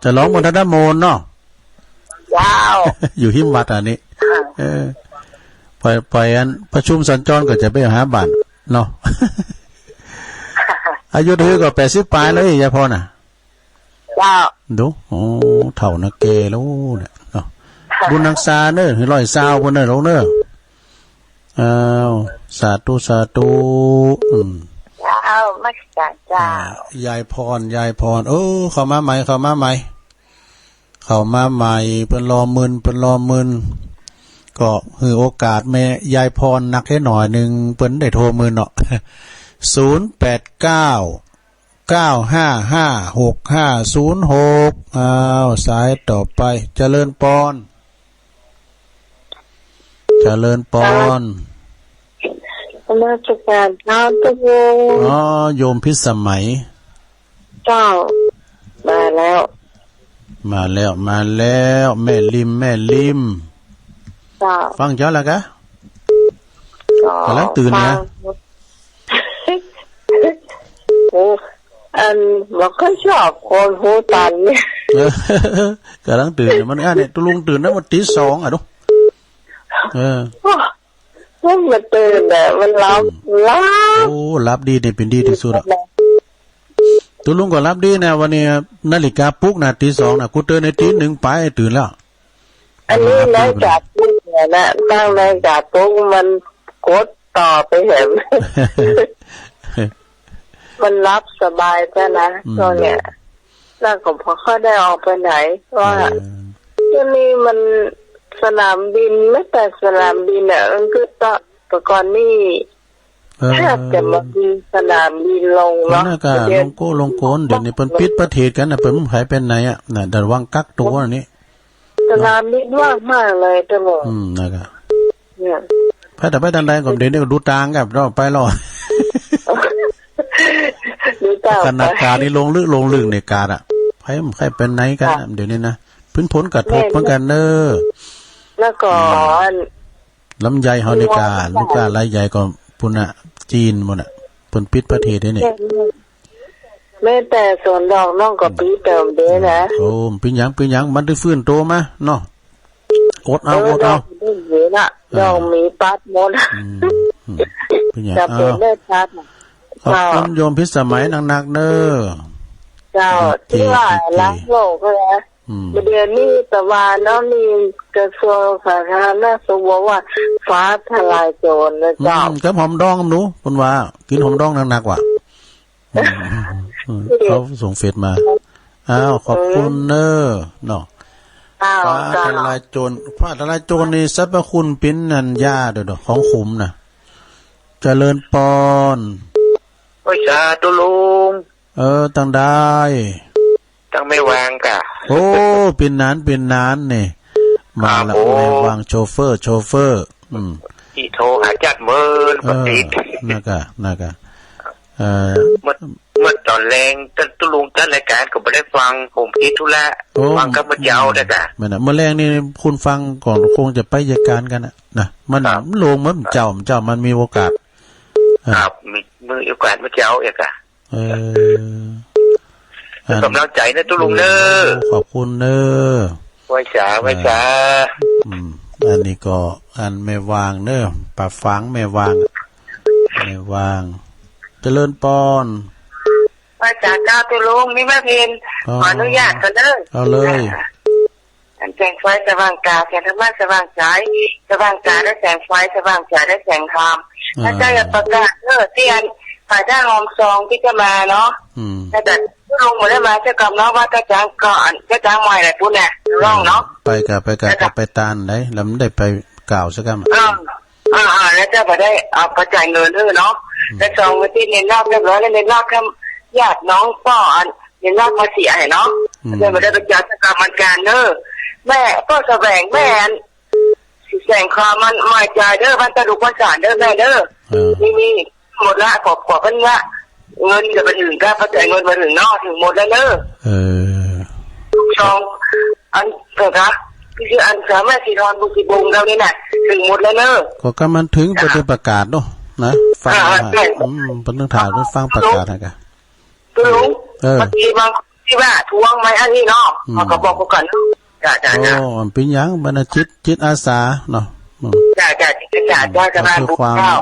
จะร้องบนทัดโมนเนาะยาวอยู่หิมวัดอันนี้ปล่อยอันประชุมสัญจรก็จะไปหาบ้านเนาะอายุเธอก็80ปลายเลยยายพรน่ะดูโอ้เถ่านักเกแล้วเนี่ยเนาะบุญนักษาเนอะ120คนเนอะลงเนอะสาธุไม่จ้ายายพรเข้ามาใหม่เพิ่นรอมึนก็คือโอกาสแม่ยายพรนักให้หน่อยนึงเพิ่นได้โทรมือเนาะ089-955-6506สายต่อไปเจริญปอนมาจากการน้ำตะวงโยมพิสมัยเจ้ามาแล้วแม่ลิมฟังเจ้าแล้วกะกำลังตื่นนะบอกเขาชอบคนหูตันเนี่ยกำลังตื่นมันเนี่ยตุลุงตื่นแล้วมันตี2ดูมันตื่นแต่มันรับโอ้รับดีเนี่ยเป็นดีที่สุดตุลุงก็รับดีนะวันนี้นาฬิกาปลุกนะตี2นะกูตื่นในตี 1ไปตื่นแล้วอันนี้นาฬิกาปลุกเนี่ยนะตั้งนาฬิกาปลุกมันกดต่อไปเห็นมันรับสบายแค่นะตอนเนี้ย แล้วก็พอค่อยได้ออกไปไหนว่าที่นี่มันสนามบินไม่แต่สนามบินอ่ะมันคือแต่ก่อนนี่แทบจะมาบินสนามบินลงเนาะลงโกนเดี๋ยวนี้เปิ้นปิดประเทศกันน่ะเปิ้นหายเป็นไหนอ่ะน่ะแต่วางกักตัวนี่สนามบินว่างมากเลยตลอดนะครับเนี่ยแต่ไปดันใดก่อนเดี๋ยวนี้ก็ดูตางกับเราไปรอดูตางขนาดการนี่ลงลึกในการอ่ะใครเป็นไหนกันเดี๋ยวนี้นะพื้นผลกระทบเหมือนกันเนอะแล้วก็ลำไยเฮาในการลูกค้ารายใหญ่ก็ปุ่นน่ะจีนหมดน่ะเพิ่นปิดประเทศได้นี่แม้แต่สวนดอกน้องก็ปิดเติมเด้นะโอ้เป็นหยังมันได้ฟื้นโตมาเนาะอดเอาดอกมีปัดหมดเป็นหยังขอบคุณโยมพิสมัยหนักๆเด้อเจ้าที่ว่ารักโลกก็แล้วเดือนนี้แต่ว่าน้องนี่กระทรวงสาธารณสุขบอกว่าฟ้าทลายโจรนะเจ้ากับหอมดองหนูคุณว่ากินหอมดองหนักๆว่ะเขาส่งเฟซมาอ้าวขอบคุณเนอเนาะฟ้าทลายโจรนี่สรรพคุณปิ้นนันยาเด้อของขุมน่ะเจริญปอนโอ้ยสาธุลุงตั้งได้ตั้งไม่วางกะโอ้เป็นนานนี่มาแล้วไม่วางโชเฟอร์ที่โทรหาจัดเมินปฏิทินน่ะกะเมื่อตอนแรงตุลุงจัดรายการก็ไม่ได้ฟังผมคิดธุระฟังกับเมื่อเช้าได้กะเมื่อแรงนี่คุณฟังก่อนคงจะไปรายการกันนะมันลงมันเจ้ามันมีโอกาสครับมีโอกาสเมื่อเช้าเอกะกำลังใจนะตุลุงเนอขอบคุณเนอไว้จ๋าอันนี้ก็อันไม่วางเนอปะฟังไม่วางเจริญปอนว่าจ๋าเจ้าตุลุงนี่แม่เพนขออนุญาตกันเด้อเอาเลยอันแสงไฟสว่างกาแสงธรรมะสว่างใจสว่างกาได้แสงไฟสว่างใจได้แสงธรรมถ้าเจ้าอยากประกาศเตียนฝ่ายด้านหอมซองที่จะมาเนาะแต่ลงมาได้มาจะกลับเนาะว่าจะจ้างก่อนจะจ้างใหม่อะไรปุ๊บเนี่ยร้องเนาะไปตานได้แล้วมันได้ไปกล่าวสักคำแล้วจะไปได้เอากระจายเงินด้วยเนาะแล้วซองมาที่เน้นรอบเรียบร้อยแล้วเน้นรอบแค่ญาติน้องป้อเน้นรอบมาเสียเนาะเลยมาได้ไปจัดกรรมการเนอแม่ก็แสวงแม่แสงความมันมาใจเด้อมันจะดูความสารเด้อแม่เด้อนี่หมดละขอบเพิ่นว่าเงินจะไปถึงก็พอจ่ายเงินมาถึงนอกถึงหมดแล้วเนอะช่องอันเกิดนะคืออันสามารถสีทอนบุษีบงเราเนี่ยนะถึงหมดแล้วเนอะก็มันถึงประกาศเนาะนะฟังเป็นเรื่องถ่ายด้วยฟังประกาศนะกันลุงเมื่อกี้บางที่ว่าทวงไหมอันนี้เนาะเขาก็บอกกันจ้าเป็นยังบรรณจิตอาสาเนาะจ้า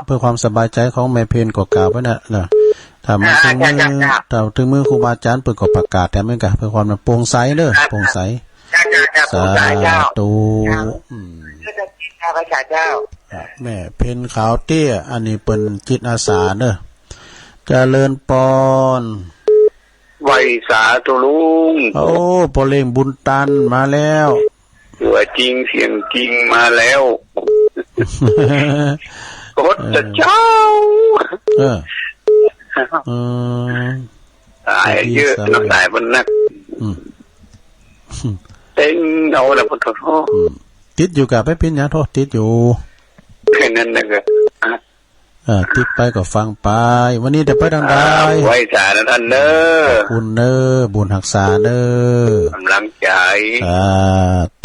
เพื่อความสบายใจของแม่เพนก็กล่าวไว้นะถ้ามาถึงมือครูบาอาจารย์เปิดก็ประกาศแต่ไม่กะเพื่อความโปร่งใสเด้อโปร่งใสสาธุแม่เพนขาวเตี้ยอันนี้เป็นจิตอาสาเด้อเจริญปอนไวสาธุลุงโอ้ปอเล่งบุญตันมาแล้วตัวจริงเสียงจริงมาแล้วกดจะเจ้าตายเยอะน้ำตายมันนักเต็งเอาละพุทธโธติดอยู่กับไปเป็นอย่างโทษติดอยู่แค่นั้นนะก็ติดไปก็ฟังไปวันนี้เดี๋ยวไปดังได้ไว้สาธุท่านเด้อคุณเด้อบุญหักษาเด้อกำลังใจ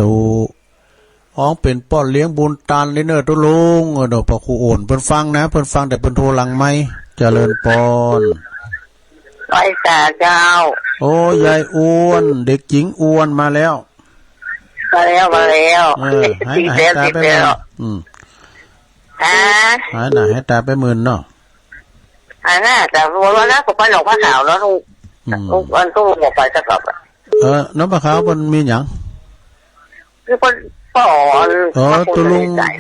ตูเป็นป้อนเลี้ยงบุญตันเลยเนอตุลุงเดี๋ยวพอครูโอนเพิ่นฟังนะเพิ่นฟังแต่เพิ่นโทรหลังไหมเจริญปอนไว้สาเจ้าโอ้ยายอ้วนเด็กหญิงอ้วนมาแล้วหายตาไปแล้วหายตาไปหมื่นเนาะแต่วันนั้นผมไปหลอกผ้าขาวแล้วลูกวันก็หมดไปจะกลับน้องผ้าขาวมันมีหยังคือคนตุ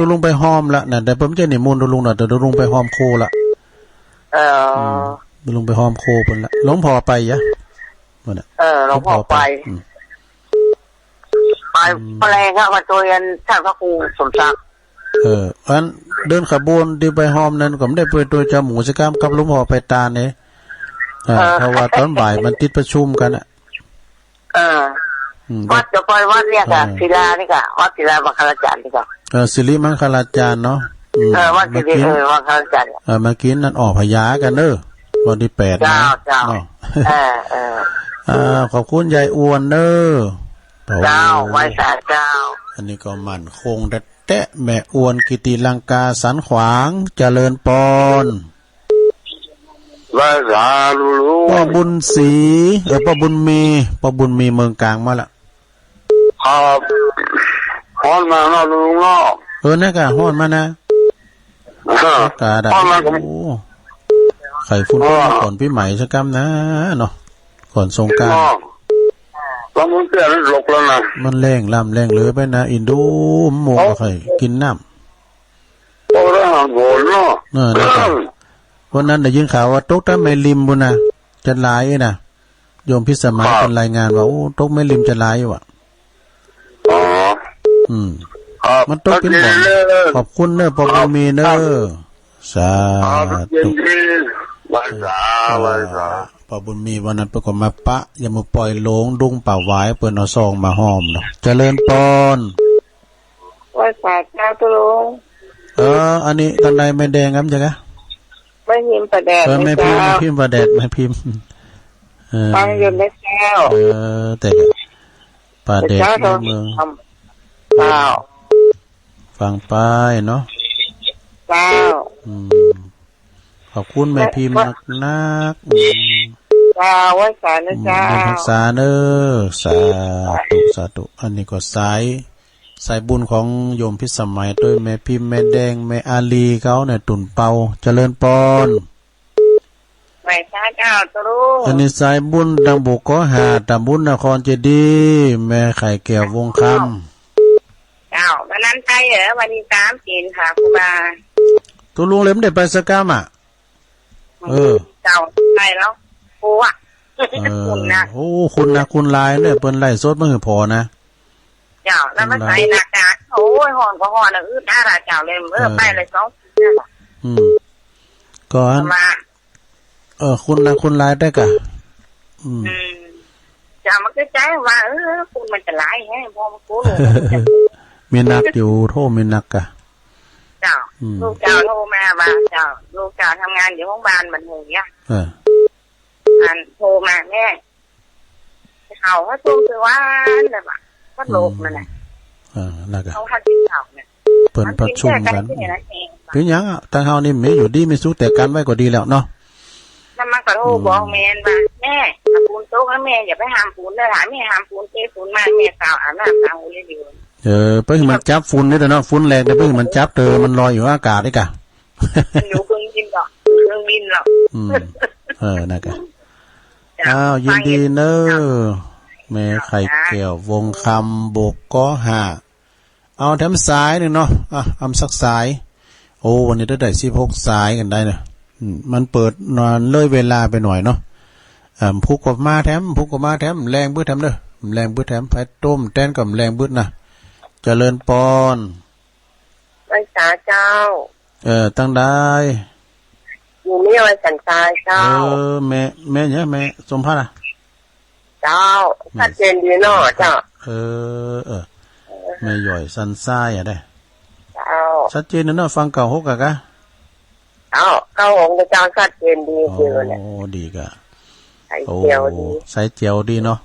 ลุงไปหอมละเนี่ยแต่ผมจะหนีมูลตุลุงน่ะแต่ตุลุงไปหอมโคละตุลุงไปหอมโคเพิ่นละหลวงพ่อไปยะ มันน่ะหลวงพ่อไปแรงครับมาตัวเรียนท่านพระครูสมศักดิ์อันเดินขบวนที่ไปหอมนั้นก็ไม่ได้ไปตัวจมูกสิกรรมกับหลวงพ่อไปตาเนี่ยเพราะว่าตอนบ่ายมันติดประชุมกันอ่ะวัดจะไปวัดเรียกอะศิลานี่กะวัดศิลามังคลาจารย์นี่กะศิริมังคลาจารย์เนาะวัดศิริมังคลาจารย์เมื่อกี้นั่นออกพยากันเนอะวันที่8นะเจ้าขอบคุณยายอ้วนเนอะเจ้าไว้สาเจ้าอันนี้ก็มั่นคงแตะแม่อ้วนกิติลังกาสันขวางเจริญปอนไว้สาลูป้าบุญศรีป้าบุญมีเมืองกลางมาละครับฮ้อนมาเนาะลุงเนาะนี่ก็ฮ้อนมานะอากาศไข่ฝุ่นก่อนปีใหม่สักกำนะเนาะก่อนสงกรานต์แล้วมันเปลี่ยนหลกแล้วนะมันแรงเลยไปนะอินดูหมูไข่กินน้ำโอ้แล้วโหเนาะวันนั้นได้ยินข่าวว่าตกแต่ไม่ริมบุญนะจะลายนะโยมพิสมัยเป็นรายงานว่าโอ้ตกไม่ริมจะลายว่ะมันตกเป็นบ่อนขอบคุณเนอะปอมีเนอะสาธุปอบุญมีวันนั้นเปิดก็มาปะอย่ามาปล่อยหลงดุงป่าไว้เปิดเอาซองมาหอมเนาะเจริญปอนไว้สาเจ้าตุลุงอันนี้ตอนใดไม่แดงครับจ๊ะไม่พิมพ์ประแดดไม่พิมพ์ประแดดไม่พิมพ์ฟังยนต์ได้แก้วแต่ประแดดเมืองฟังไปเนาะขอบคุณแม่พิมพ์นักไว้สานะเจ้าทักษาเนอสาธุอันนี้ก็สายบุญของโยมพิสมัยด้วยแม่พิมพ์แม่แดงแม่อาลีเขาเนี่ยตุ่นเปาเจริญปอนไว้สาเจ้าตรูอันนี้สายบุญดังบุกก็หาตำบุญนครเจดีย์แม่ไข่แก้ววงคำเจ้าวันนั้นไปวันที่3กินค่ะครูบาตัวลุงเลยไม่ได้ไปสักกรรมอ่ะเจ้าไปแล้วโอ้อะคุณนะโอ้คุณลายเนี่ยเปิ้นไล่สดมาคือพอนะเจ้าแล้วมาใส่หน้ากากโอ้ยหอนก็หอนอึดอะไรเจ้าเลยไปเลย2ก่อนคุณลายได้กะเจ้ามันก็ใจว่าคุณมันจะลายให้พอมากูมีนักอยู่โทษมีนักกะเจ้าลูกเจ้าโทรมาว่าเจ้าลูกเจ้าทำงานอยู่ห้องบ้านมันหูเนี่ยโทรมาแม่เขาก็ตู้คือว่าเนี่ยแบบก็โลกนั่นแหละนั่นก็เขาทัดที่เขาเนี่ยเปิดประชุมกันเป็นยังอ่ะทางเฮานี่ไม่อยู่ดีไม่สู้แต่กันไว้ก็ดีแล้วเนาะนั่นมันก็โทรบอกแม่ว่าแม่ปูนโต๊ะแล้วแม่อย่าไปห้ามปูนเลยหาแม่ห้ามปูนเจ๊ปูนมาแม่สาวอาบน้ำสาวเลยดีเพิ่งมันจับฝุ่นนี่แต่เนาะฝุ่นแรงแต่เพิ่งมันจับมันลอยอยู่อากาศได้กะอยู่เครื่องบินหรอกนั่นก็ยินดีเนอะแม่ไข่แก้ววงคำบกก็เอาแถมสายหนึ่งเนาะอำสักสายโอ้วันนี้ได้16สายกันได้เนาะมันเปิดนอนเลยเวลาไปหน่อยเนาะพุกกับมาแถมแรงบื้อแถมเด้อแรงบื้อแถมไผ่ต้มแต้นกับแรงบื้อนะเจริญปอนไว้สาเจ้าตั้งได้อยู่นี่ไว้สันตายเจ้าแม่เนี่ยแม่สมภาระเจ้าชัดเจนดีเนาะเจ้าแม่หย่อยสันทรายได้เจ้าชัดเจนเนาะฟังเก่าฮกกะเก้าองค์เจ้าชัดเจนดีจริงเลยโอ้ดีกะใส่เจียวดีใส่เจียวดีเนาะ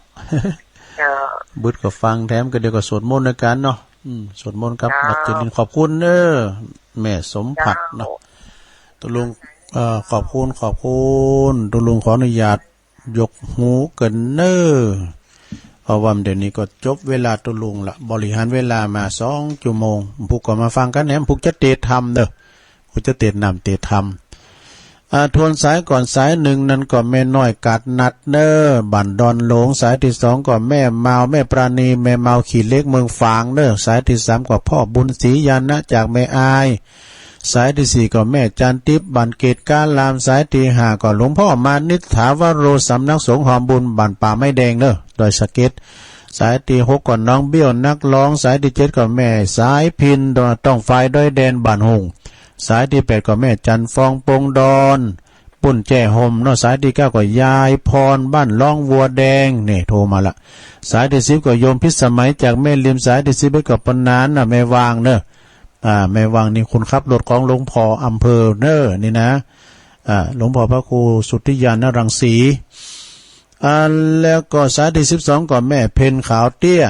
บึดก็ฟังแถมก็เดี๋ยวก็สวดมนต์ด้วยกันเนาะสวดมนต์กับวัดเจริญขอบคุณแม่สมผัดเนาะตุลุงขอบคุณตุลุงขออนุญาตยกหูเกินเพราะว่าเดี๋ยวนี้ก็จบเวลาตุลุงละบริหารเวลามา2 ชั่วโมงผู้ก็มาฟังกันแหนมผู้จะเตะธรรมผู้จะเตะนำเตะธรรมทวนสายก่อนสาย1นั้นก็แม่น้อยกัดนัดบั่นดอนหลงสายที่2ก็แม่เมาแม่ปราณีแม่เมาขี่เล็กเมืองฝางสายที่3ก็พ่อบุญศรียานะจากแม่อาย สายที่สี่ก็แม่จันทิพย์บันเกตการลามสายที่ห้าก็หลวงพ่อมานิษฐาวโรสำนักสงฆ์หอมบุญบ้านป่าไม้แดงเด้อดอยสะเก็ดสายที่หกก็น้องเบี้ยวนักร้องสายที่เจ็ดก็แม่สายพินต้องไฟด้อยแดนบ้านหงสายที่แปดก็แม่จันฟองปงดอนปุ่นแจ้ห่มเนาะสายที่เก้าก็ยายพรบ้านล่องวัวแดงนี่โทรมาละสายที่สิบก็โยมพิสมัยจากแม่ริมสายที่สิบก็ปนานน่ะแม่วางเนอะแม่วางนี่คุณขับรถของหลวงพ่ออำเภอเนอะนี่นะหลวงพ่อพระครูสุทธิยานรังสีแล้วก็สายที่12ก็แม่เพ็ญขาวเตี้ย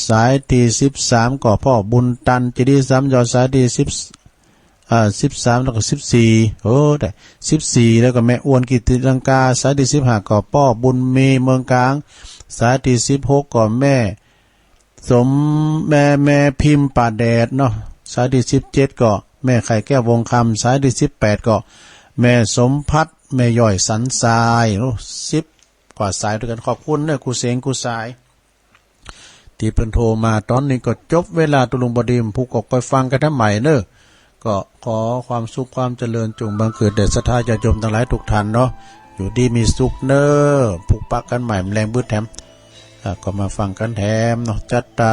สายที่13ก็พ่อบุญตันจะดีซ้ำยอสายที่13แล้วก็14โอ้ได้14แล้วก็แม่อ้วนกิติลังกาสายที่15ก็พ่อบุญมีเมืองกลางสายที่16ก็แม่สมแม่พิมพ์ป่าแดดเนาะสายที่17ก็แม่ไข่แก้ววงคำสายที่18ก็แม่สมพัฒน์แม่ย่อยสันทรายโอ้10กว่าสายด้วยกันขอบคุณเนอะครูเสงครูสายที่เพิ่นโทรมาตอนนี้ก็จบเวลาตุลุงบดิมผู้กอกไปฟังกันทั้งใหม่เนอะก็ขอความสุขความเจริญจงบังเกิดแด่ศรัทธาญาติโยมทั้งหลายทุกท่านเนาะอยู่ดีมีสุขเนอะผูกปักกันใหม่แรงบึ้ดแถมก็มาฟังกันแถมเนาะจัดตา